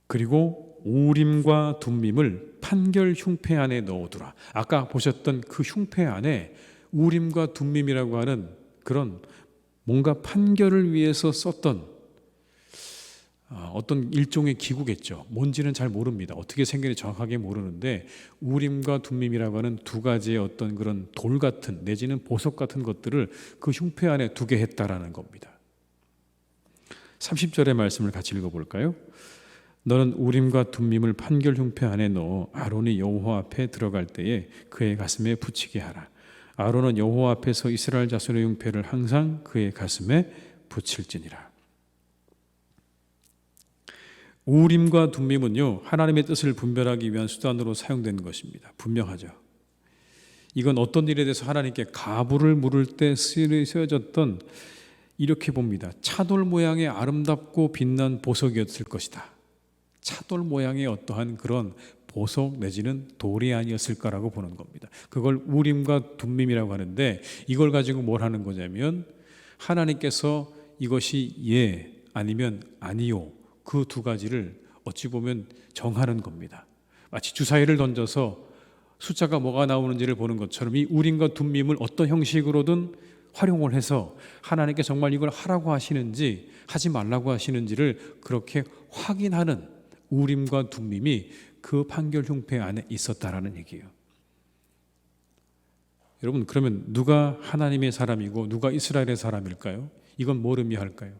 Speaker 2: 그리고 우림과 둠밈을 판결 흉패 안에 넣어두라. 아까 보셨던 그 흉패 안에 우림과 둠밈이라고 하는 그런 뭔가 판결을 위해서 썼던 어떤 일종의 기구겠죠. 뭔지는 잘 모릅니다. 어떻게 생겼는지 정확하게 모르는데 우림과 둠밈이라고 하는 두 가지의 어떤 그런 돌 같은 내지는 보석 같은 것들을 그 흉패 안에 두게 했다라는 겁니다. 30절의 말씀을 같이 읽어볼까요? 너는 우림과 둠밈을 판결 흉패 안에 넣어 아론이 여호와 앞에 들어갈 때에 그의 가슴에 붙이게 하라. 아론은 여호와 앞에서 이스라엘 자손의 흉패를 항상 그의 가슴에 붙일지니라. 우림과 둠밈은요, 하나님의 뜻을 분별하기 위한 수단으로 사용되는 것입니다. 분명하죠. 이건 어떤 일에 대해서 하나님께 가부를 물을 때 쓰여졌던 이렇게 봅니다. 차돌 모양의 아름답고 빛난 보석이었을 것이다. 차돌 모양의 어떠한 그런 보석 내지는 돌이 아니었을까라고 보는 겁니다. 그걸 우림과 둠밈이라고 하는데 이걸 가지고 뭘 하는 거냐면 하나님께서 이것이 예 아니면 아니요 그 두 가지를 어찌 보면 정하는 겁니다. 마치 주사위를 던져서 숫자가 뭐가 나오는지를 보는 것처럼 이 우림과 둠밈을 어떤 형식으로든 활용을 해서 하나님께 정말 이걸 하라고 하시는지 하지 말라고 하시는지를 그렇게 확인하는 우림과 둠밈이 그 판결 흉패 안에 있었다라는 얘기예요. 여러분, 그러면 누가 하나님의 사람이고 누가 이스라엘의 사람일까요? 이건 뭘 의미할까요?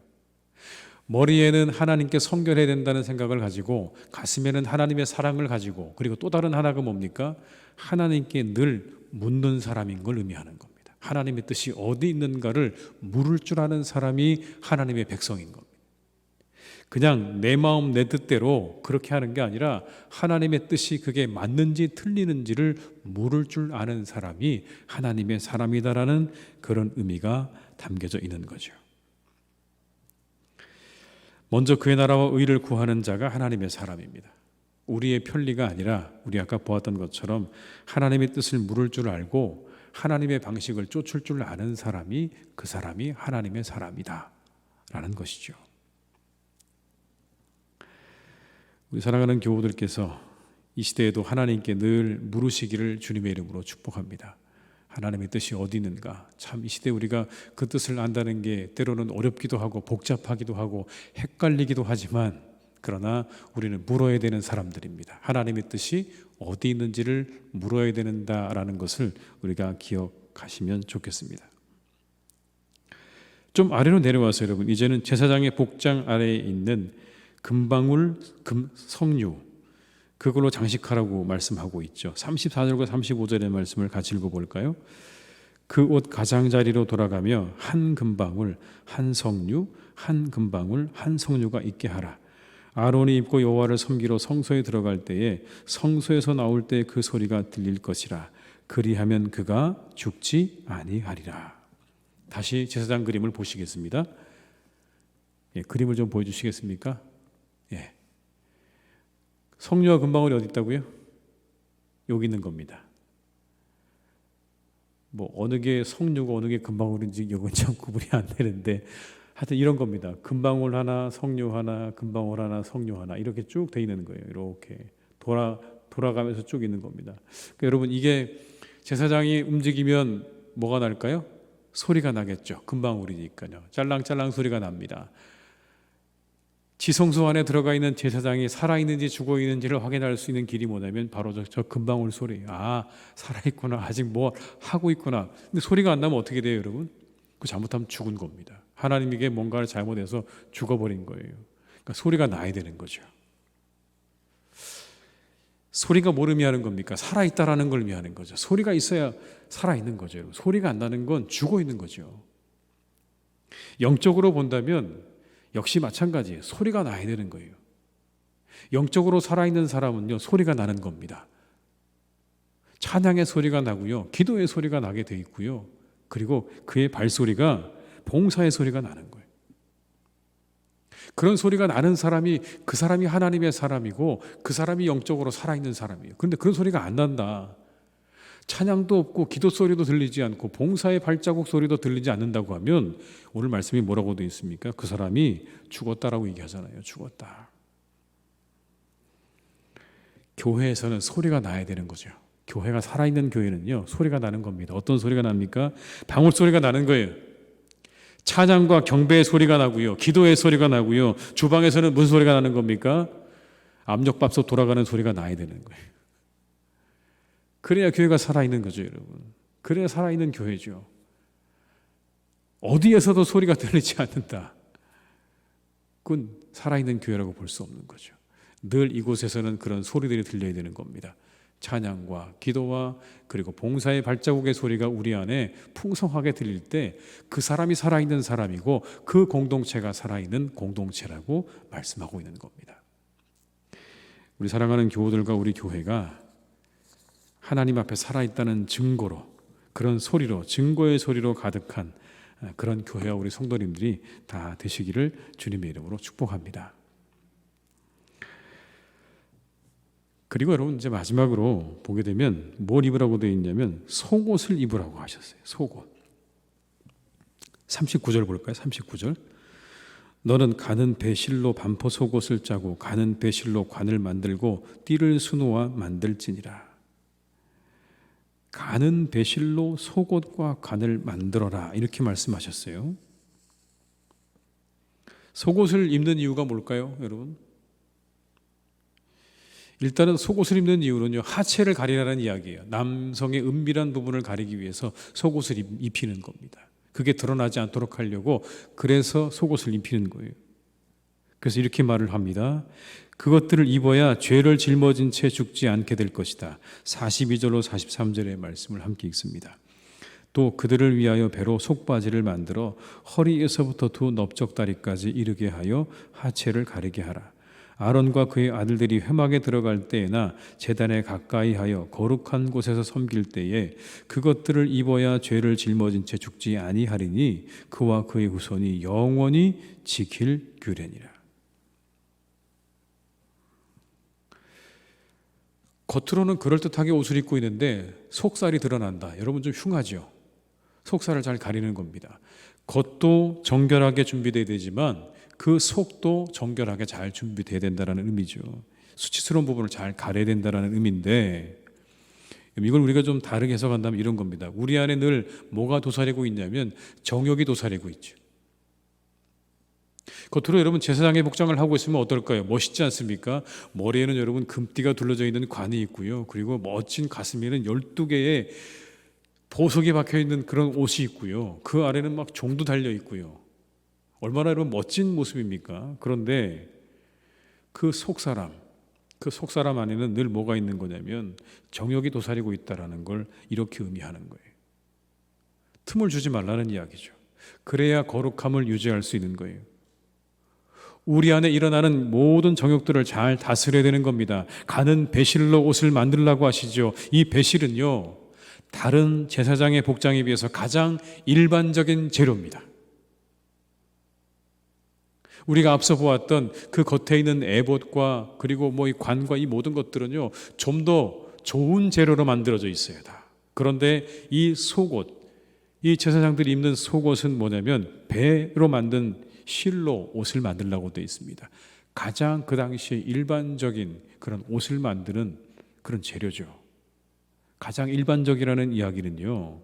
Speaker 2: 머리에는 하나님께 성결해야 된다는 생각을 가지고 가슴에는 하나님의 사랑을 가지고 그리고 또 다른 하나가 뭡니까? 하나님께 늘 묻는 사람인 걸 의미하는 겁니다. 하나님의 뜻이 어디 있는가를 물을 줄 아는 사람이 하나님의 백성인 겁니다. 그냥 내 마음 내 뜻대로 그렇게 하는 게 아니라 하나님의 뜻이 그게 맞는지 틀리는지를 물을 줄 아는 사람이 하나님의 사람이다라는 그런 의미가 담겨져 있는 거죠. 먼저 그의 나라와 의를 구하는 자가 하나님의 사람입니다. 우리의 편리가 아니라 우리 아까 보았던 것처럼 하나님의 뜻을 물을 줄 알고 하나님의 방식을 쫓을 줄 아는 사람이 그 사람이 하나님의 사람이다 라는 것이죠. 우리 사랑하는 교우들께서 이 시대에도 하나님께 늘 물으시기를 주님의 이름으로 축복합니다. 하나님의 뜻이 어디 있는가? 참 이 시대에 우리가 그 뜻을 안다는 게 때로는 어렵기도 하고 복잡하기도 하고 헷갈리기도 하지만 그러나 우리는 물어야 되는 사람들입니다. 하나님의 뜻이 어디 있는지를 물어야 된다라는 것을 우리가 기억하시면 좋겠습니다. 좀 아래로 내려와서 여러분 이제는 제사장의 복장 아래에 있는 금방울, 성류 그걸로 장식하라고 말씀하고 있죠. 34절과 35절의 말씀을 같이 읽어볼까요? 그 옷 가장자리로 돌아가며 한 금방울, 한 성류, 한 금방울, 한 성류가 있게 하라. 아론이 입고 여호와를 섬기러 성소에 들어갈 때에 성소에서 나올 때 그 소리가 들릴 것이라. 그리하면 그가 죽지 아니하리라. 다시 제사장 그림을 보시겠습니다. 예, 그림을 좀 보여주시겠습니까? 예. 성류와 금방울이 어디 있다고요? 여기 있는 겁니다. 뭐 어느 게 성류고 어느 게 금방울인지 이건 참 구분이 안 되는데 하여튼 이런 겁니다. 금방울 하나, 성류 하나, 금방울 하나, 성류 하나 이렇게 쭉 돼 있는 거예요. 이렇게 돌아가면서 쭉 있는 겁니다. 그러니까 여러분 이게 제사장이 움직이면 뭐가 날까요? 소리가 나겠죠. 금방울이니까요. 짤랑짤랑 소리가 납니다. 지성소 안에 들어가 있는 제사장이 살아있는지 죽어있는지를 확인할 수 있는 길이 뭐냐면 바로 저 금방울 소리예요. 아, 살아있구나. 아직 뭐 하고 있구나. 근데 소리가 안 나면 어떻게 돼요, 여러분? 그 잘못하면 죽은 겁니다. 하나님에게 뭔가를 잘못해서 죽어버린 거예요. 그러니까 소리가 나야 되는 거죠. 소리가 뭘 의미하는 겁니까? 살아있다라는 걸 의미하는 거죠. 소리가 있어야 살아있는 거죠. 여러분. 소리가 안 나는 건 죽어 있는 거죠. 영적으로 본다면 역시 마찬가지예요. 소리가 나야 되는 거예요. 영적으로 살아있는 사람은요, 소리가 나는 겁니다. 찬양의 소리가 나고요, 기도의 소리가 나게 돼 있고요, 그리고 그의 발소리가 봉사의 소리가 나는 거예요. 그런 소리가 나는 사람이 그 사람이 하나님의 사람이고 그 사람이 영적으로 살아있는 사람이에요. 그런데 그런 소리가 안 난다. 찬양도 없고 기도 소리도 들리지 않고 봉사의 발자국 소리도 들리지 않는다고 하면 오늘 말씀이 뭐라고 되어 있습니까? 그 사람이 죽었다라고 얘기하잖아요. 죽었다. 교회에서는 소리가 나야 되는 거죠. 교회가 살아있는 교회는요, 소리가 나는 겁니다. 어떤 소리가 납니까? 방울 소리가 나는 거예요. 찬양과 경배의 소리가 나고요, 기도의 소리가 나고요, 주방에서는 무슨 소리가 나는 겁니까? 압력밥솥 돌아가는 소리가 나야 되는 거예요. 그래야 교회가 살아있는 거죠, 여러분. 그래야 살아있는 교회죠. 어디에서도 소리가 들리지 않는다. 그건 살아있는 교회라고 볼 수 없는 거죠. 늘 이곳에서는 그런 소리들이 들려야 되는 겁니다. 찬양과 기도와 그리고 봉사의 발자국의 소리가 우리 안에 풍성하게 들릴 때 그 사람이 살아있는 사람이고 그 공동체가 살아있는 공동체라고 말씀하고 있는 겁니다. 우리 사랑하는 교우들과 우리 교회가 하나님 앞에 살아있다는 증거로, 그런 소리로, 증거의 소리로 가득한 그런 교회와 우리 성도님들이 다 되시기를 주님의 이름으로 축복합니다. 그리고 여러분 이제 마지막으로 보게 되면 뭘 입으라고 되어 있냐면 속옷을 입으라고 하셨어요. 속옷. 39절 볼까요? 39절. 너는 가는 배실로 반포 속옷을 짜고 가는 배실로 관을 만들고 띠를 수놓아 만들지니라. 가는 배실로 속옷과 관을 만들어라 이렇게 말씀하셨어요. 속옷을 입는 이유가 뭘까요, 여러분? 일단은 속옷을 입는 이유는요, 하체를 가리라는 이야기예요. 남성의 은밀한 부분을 가리기 위해서 속옷을 입히는 겁니다. 그게 드러나지 않도록 하려고 그래서 속옷을 입히는 거예요. 그래서 이렇게 말을 합니다. 그것들을 입어야 죄를 짊어진 채 죽지 않게 될 것이다. 42절로 43절의 말씀을 함께 읽습니다. 또 그들을 위하여 배로 속바지를 만들어 허리에서부터 두 넓적다리까지 이르게 하여 하체를 가리게 하라. 아론과 그의 아들들이 회막에 들어갈 때에나 제단에 가까이 하여 거룩한 곳에서 섬길 때에 그것들을 입어야 죄를 짊어진 채 죽지 아니하리니 그와 그의 후손이 영원히 지킬 규례니라. 겉으로는 그럴듯하게 옷을 입고 있는데 속살이 드러난다. 여러분 좀 흉하죠? 속살을 잘 가리는 겁니다. 겉도 정결하게 준비되어야 되지만 그 속도 정결하게 잘 준비되어야 된다는 의미죠. 수치스러운 부분을 잘 가려야 된다는 의미인데 이걸 우리가 좀 다르게 해석한다면 이런 겁니다. 우리 안에 늘 뭐가 도사리고 있냐면 정욕이 도사리고 있죠. 겉으로 여러분 제사장의 복장을 하고 있으면 어떨까요? 멋있지 않습니까? 머리에는 여러분 금띠가 둘러져 있는 관이 있고요. 그리고 멋진 가슴에는 12개의 보석이 박혀 있는 그런 옷이 있고요. 그 아래는 막 종도 달려 있고요. 얼마나 여러분 멋진 모습입니까? 그런데 그 속사람 안에는 늘 뭐가 있는 거냐면 정욕이 도사리고 있다라는 걸 이렇게 의미하는 거예요. 틈을 주지 말라는 이야기죠. 그래야 거룩함을 유지할 수 있는 거예요. 우리 안에 일어나는 모든 정욕들을 잘 다스려야 되는 겁니다. 가는 배실로 옷을 만들라고 하시죠. 이 배실은요, 다른 제사장의 복장에 비해서 가장 일반적인 재료입니다. 우리가 앞서 보았던 그 겉에 있는 에봇과 그리고 뭐 이 관과 이 모든 것들은요, 좀 더 좋은 재료로 만들어져 있어요. 다. 그런데 이 속옷, 이 제사장들이 입는 속옷은 뭐냐면 배로 만든 실로 옷을 만들라고 되어 있습니다. 가장 그 당시에 일반적인 그런 옷을 만드는 그런 재료죠. 가장 일반적이라는 이야기는요,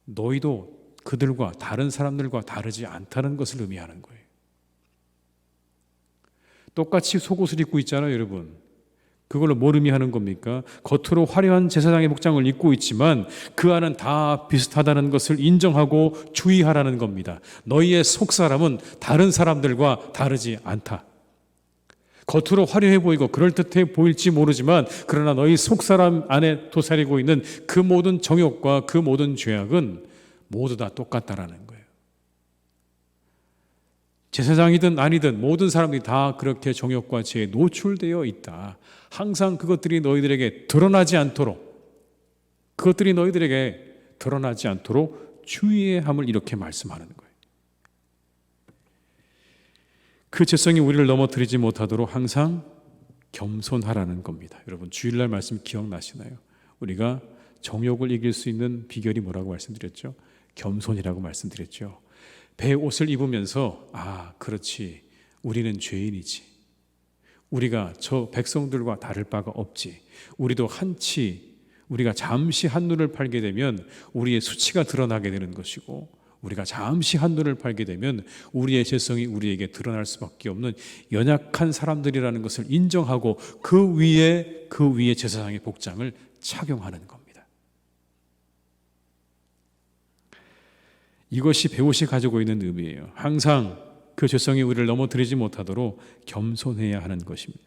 Speaker 2: 너희도 그들과 다른 사람들과 다르지 않다는 것을 의미하는 거예요. 똑같이 속옷을 입고 있잖아요, 여러분. 그걸로 뭘 의미하는 겁니까? 겉으로 화려한 제사장의 복장을 입고 있지만 그 안은 다 비슷하다는 것을 인정하고 주의하라는 겁니다. 너희의 속사람은 다른 사람들과 다르지 않다. 겉으로 화려해 보이고 그럴듯해 보일지 모르지만 그러나 너희 속사람 안에 도사리고 있는 그 모든 정욕과 그 모든 죄악은 모두 다 똑같다라는 거예요. 제사장이든 아니든 모든 사람들이 다 그렇게 정욕과 죄에 노출되어 있다. 항상 그것들이 너희들에게 드러나지 않도록 주의해야 함을 이렇게 말씀하는 거예요. 그 죄성이 우리를 넘어뜨리지 못하도록 항상 겸손하라는 겁니다. 여러분 주일날 말씀 기억나시나요? 우리가 정욕을 이길 수 있는 비결이 뭐라고 말씀드렸죠? 겸손이라고 말씀드렸죠. 배 옷을 입으면서 그렇지, 우리는 죄인이지, 우리가 저 백성들과 다를 바가 없지, 우리도 우리가 잠시 한눈을 팔게 되면 우리의 수치가 드러나게 되는 것이고, 우리가 잠시 한눈을 팔게 되면 우리의 죄성이 우리에게 드러날 수밖에 없는 연약한 사람들이라는 것을 인정하고 그 위에 제사장의 복장을 착용하는 겁니다. 이것이 배옷이 가지고 있는 의미예요. 항상 그 죄성이 우리를 넘어뜨리지 못하도록 겸손해야 하는 것입니다.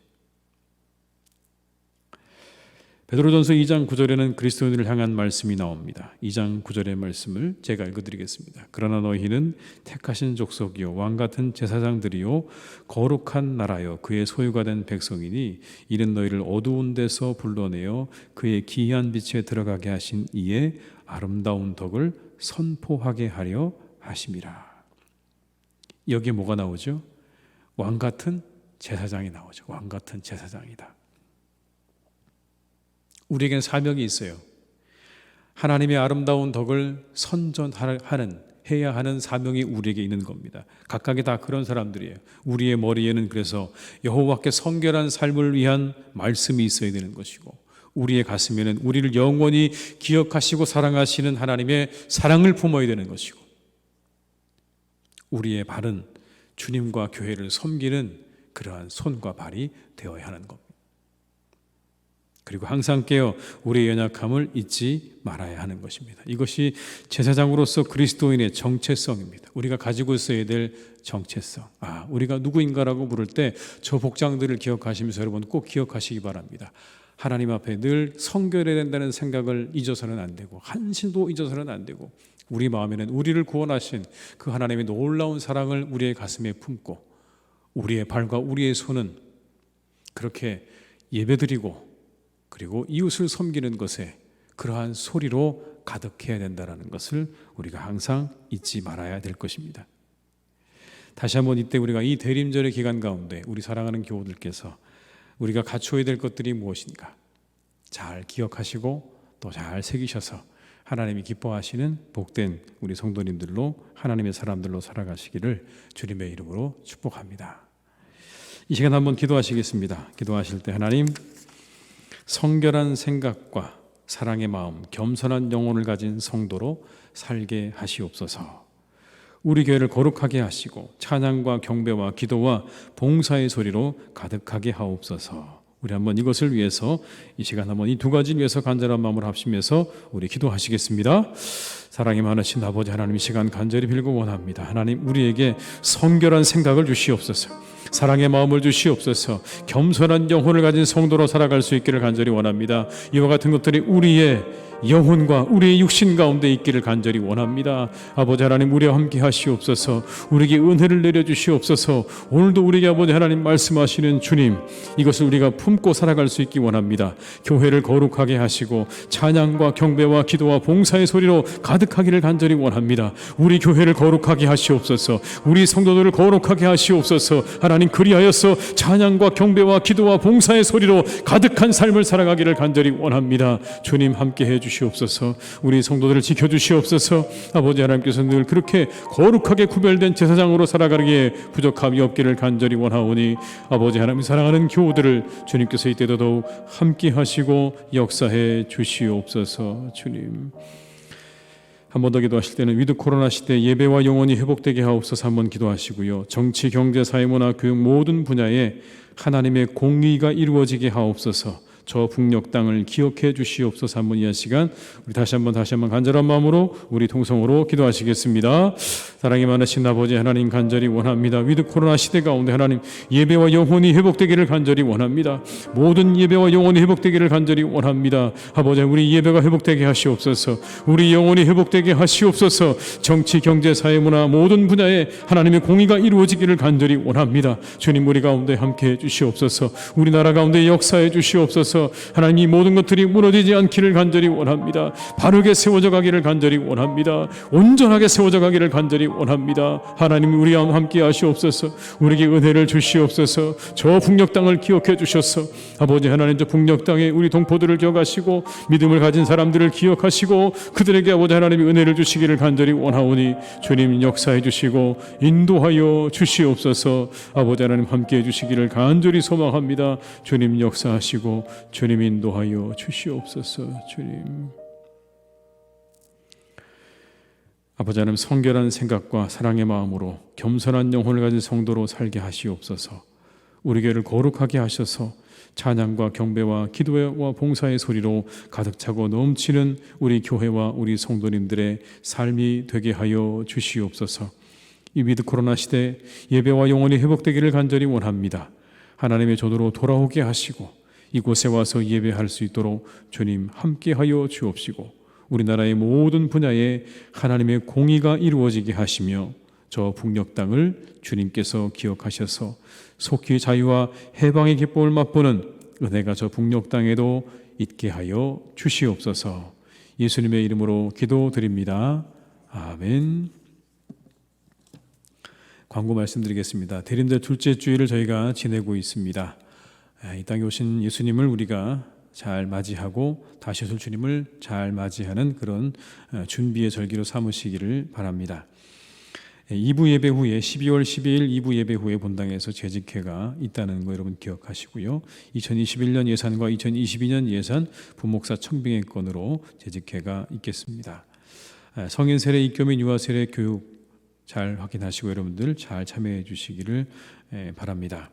Speaker 2: 베드로전서 2장 9절에는 그리스도인을 향한 말씀이 나옵니다. 2장 9절의 말씀을 제가 읽어드리겠습니다. 그러나 너희는 택하신 족속이요 왕같은 제사장들이요 거룩한 나라요 그의 소유가 된 백성이니 이는 너희를 어두운 데서 불러내어 그의 기이한 빛에 들어가게 하신 이의 아름다운 덕을 선포하게 하려 하심이라. 여기에 뭐가 나오죠? 왕같은 제사장이 나오죠. 왕같은 제사장이다. 우리에게는 사명이 있어요. 하나님의 아름다운 덕을 선전하는, 해야 하는 사명이 우리에게 있는 겁니다. 각각이 다 그런 사람들이에요. 우리의 머리에는 그래서 여호와께 성결한 삶을 위한 말씀이 있어야 되는 것이고, 우리의 가슴에는 우리를 영원히 기억하시고 사랑하시는 하나님의 사랑을 품어야 되는 것이고, 우리의 발은 주님과 교회를 섬기는 그러한 손과 발이 되어야 하는 겁니다. 그리고 항상 깨어 우리의 연약함을 잊지 말아야 하는 것입니다. 이것이 제사장으로서 그리스도인의 정체성입니다. 우리가 가지고 있어야 될 정체성. 우리가 누구인가라고 물을 때 저 복장들을 기억하시면서 여러분 꼭 기억하시기 바랍니다. 하나님 앞에 늘 성결해야 된다는 생각을 잊어서는 안 되고, 한심도 잊어서는 안 되고, 우리 마음에는 우리를 구원하신 그 하나님의 놀라운 사랑을 우리의 가슴에 품고, 우리의 발과 우리의 손은 그렇게 예배드리고 그리고 이웃을 섬기는 것에 그러한 소리로 가득해야 된다는 것을 우리가 항상 잊지 말아야 될 것입니다. 다시 한번 이때 우리가 이 대림절의 기간 가운데 우리 사랑하는 교우들께서 우리가 갖추어야 될 것들이 무엇인가 잘 기억하시고 또 잘 새기셔서 하나님이 기뻐하시는 복된 우리 성도님들로, 하나님의 사람들로 살아가시기를 주님의 이름으로 축복합니다. 이 시간 한번 기도하시겠습니다. 기도하실 때 하나님, 성결한 생각과 사랑의 마음, 겸손한 영혼을 가진 성도로 살게 하시옵소서. 우리 교회를 거룩하게 하시고 찬양과 경배와 기도와 봉사의 소리로 가득하게 하옵소서. 우리 한번 이것을 위해서 이 시간 한번 이 두 가지를 위해서 간절한 마음을 합심해서 우리 기도하시겠습니다. 사랑이 많으신 아버지 하나님, 이 시간 간절히 빌고 원합니다. 하나님, 우리에게 성결한 생각을 주시옵소서. 사랑의 마음을 주시옵소서. 겸손한 영혼을 가진 성도로 살아갈 수 있기를 간절히 원합니다. 이와 같은 것들이 우리의 영혼과 우리의 육신 가운데 있기를 간절히 원합니다. 아버지 하나님, 우리와 함께 하시옵소서. 우리에게 은혜를 내려주시옵소서. 오늘도 우리에게 아버지 하나님 말씀하시는 주님, 이것을 우리가 품고 살아갈 수 있기 원합니다. 교회를 거룩하게 하시고 찬양과 경배와 기도와 봉사의 소리로 가득하기를 간절히 원합니다. 우리 교회를 거룩하게 하시옵소서. 우리 성도들을 거룩하게 하시옵소서. 하나님, 그리하여서 찬양과 경배와 기도와 봉사의 소리로 가득한 삶을 살아가기를 간절히 원합니다. 주님, 함께해 주시옵소서. 우리 성도들을 지켜주시옵소서. 아버지 하나님께서 늘 그렇게 거룩하게 구별된 제사장으로 살아가기에 부족함이 없기를 간절히 원하오니, 아버지 하나님 사랑하는 교우들을 주님께서 이때도 더욱 함께하시고 역사해 주시옵소서. 주님, 한 번 더 기도하실 때는 위드 코로나 시대 예배와 영혼이 회복되게 하옵소서 한번 기도하시고요. 정치, 경제, 사회, 문화, 교육 모든 분야에 하나님의 공의가 이루어지게 하옵소서. 저 북녘 땅을 기억해 주시옵소서. 한번 이 시간 우리 다시 한번 간절한 마음으로 우리 통성으로 기도하시겠습니다. 사랑이 많으신 아버지 하나님, 간절히 원합니다. 위드 코로나 시대 가운데 하나님, 예배와 영혼이 회복되기를 간절히 원합니다. 모든 예배와 영혼이 회복되기를 간절히 원합니다. 아버지, 우리 예배가 회복되게 하시옵소서. 우리 영혼이 회복되게 하시옵소서. 정치, 경제, 사회, 문화 모든 분야에 하나님의 공의가 이루어지기를 간절히 원합니다. 주님, 우리 가운데 함께해 주시옵소서. 우리나라 가운데 역사해 주시옵소서. 하나님, 이 모든 것들이 무너지지 않기를 간절히 원합니다. 바르게 세워져 가기를 간절히 원합니다. 온전하게 세워져 가기를 간절히 원합니다. 하나님, 우리와 함께 하시옵소서. 우리에게 은혜를 주시옵소서. 저 북녘 땅을 기억해 주셔서 아버지 하나님, 저 북녘 땅에 우리 동포들을 기억하시고 믿음을 가진 사람들을 기억하시고 그들에게 아버지 하나님이 은혜를 주시기를 간절히 원하오니, 주님 역사해 주시고 인도하여 주시옵소서. 아버지 하나님, 함께해 주시기를 간절히 소망합니다. 주님 역사하시고 주님 인도하여 주시옵소서. 주님, 아버지 하나님, 성결한 생각과 사랑의 마음으로 겸손한 영혼을 가진 성도로 살게 하시옵소서. 우리 교회를 거룩하게 하셔서 찬양과 경배와 기도와 봉사의 소리로 가득 차고 넘치는 우리 교회와 우리 성도님들의 삶이 되게 하여 주시옵소서. 이 위드 코로나 시대 예배와 영혼이 회복되기를 간절히 원합니다. 하나님의 조도로 돌아오게 하시고 이곳에 와서 예배할 수 있도록 주님 함께하여 주옵시고, 우리나라의 모든 분야에 하나님의 공의가 이루어지게 하시며 저 북녘 땅을 주님께서 기억하셔서 속히 자유와 해방의 기쁨을 맛보는 은혜가 저 북녘 땅에도 있게 하여 주시옵소서. 예수님의 이름으로 기도드립니다. 아멘. 광고 말씀드리겠습니다. 대림절 둘째 주일을 저희가 지내고 있습니다. 이 땅에 오신 예수님을 우리가 잘 맞이하고 다시 오실 주님을 잘 맞이하는 그런 준비의 절기로 삼으시기를 바랍니다. 2부 예배 후에 12월 12일 2부 예배 후에 본당에서 재직회가 있다는 거 여러분 기억하시고요. 2021년 예산과 2022년 예산 부목사 청빙의 건으로 재직회가 있겠습니다. 성인 세례 입교 및 유아 세례 교육 잘 확인하시고 여러분들 잘 참여해 주시기를 바랍니다.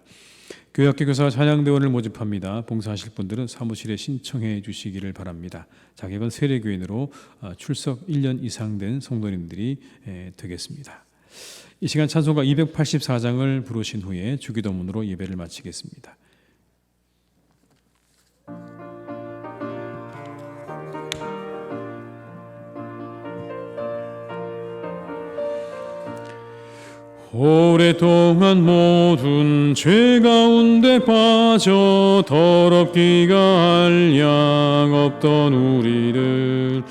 Speaker 2: 교회학교 교사 찬양대원을 모집합니다. 봉사하실 분들은 사무실에 신청해 주시기를 바랍니다. 자격은 세례교인으로 출석 1년 이상 된 성도님들이 되겠습니다. 이 시간 찬송가 284장을 부르신 후에 주기도문으로 예배를 마치겠습니다. 오랫동안 모든 죄 가운데 빠져 더럽기가 한량 없던 우리를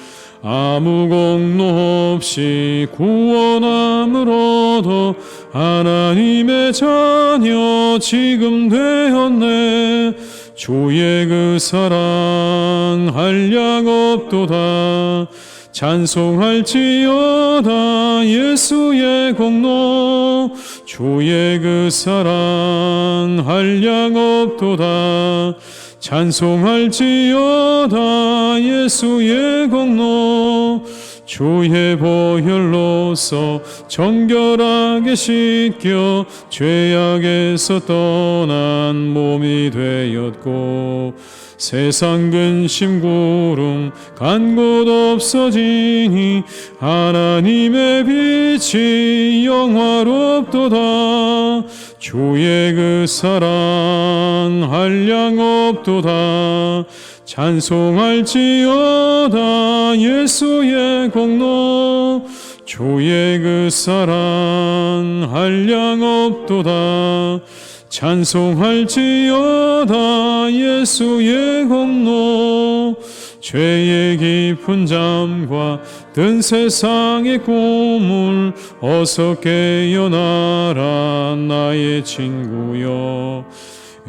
Speaker 2: 아무 공로 없이 구원함을 얻어 하나님의 자녀 지금 되었네. 주의 그 사랑 한량 없도다. 찬송할지어다 예수의 공로. 주의 그 사랑 한량 없도다. 찬송할지어다 예수의 공로. 주의 보혈로서 정결하게 씻겨 죄악에서 떠난 몸이 되었고 세상 근심 구름 간 곳 없어지니 하나님의 빛이 영화롭도다. 주의 그 사랑 한량 없도다. 찬송할지어다 예수의 공로. 주의 그 사랑 한량 없도다. 찬송할지어다 예수의 공로. 죄의 깊은 잠과 든 세상의 꿈을 어서 깨어나라 나의 친구여.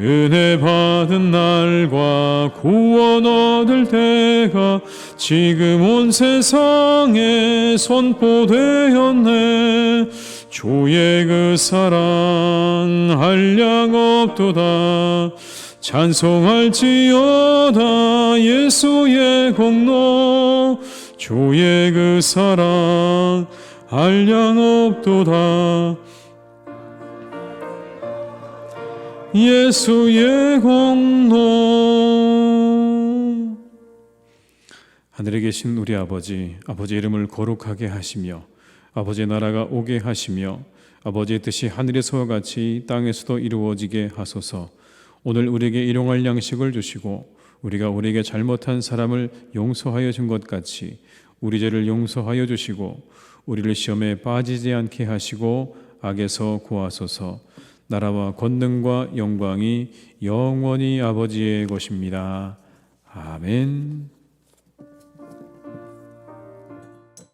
Speaker 2: 은혜 받은 날과 구원 얻을 때가 지금 온 세상에 선포되었네. 주의 그 사랑 한량 없도다. 찬송할지어다 예수의 공로. 주의 그 사랑 한량 없도다. 예수의 공로. 하늘에 계신 우리 아버지, 아버지의 이름을 거룩하게 하시며 아버지의 나라가 오게 하시며 아버지의 뜻이 하늘에서와 같이 땅에서도 이루어지게 하소서. 오늘 우리에게 일용할 양식을 주시고 우리가 우리에게 잘못한 사람을 용서하여 준 것 같이 우리 죄를 용서하여 주시고 우리를 시험에 빠지지 않게 하시고 악에서 구하소서. 나라와 권능과 영광이 영원히 아버지의 것입니다. 아멘.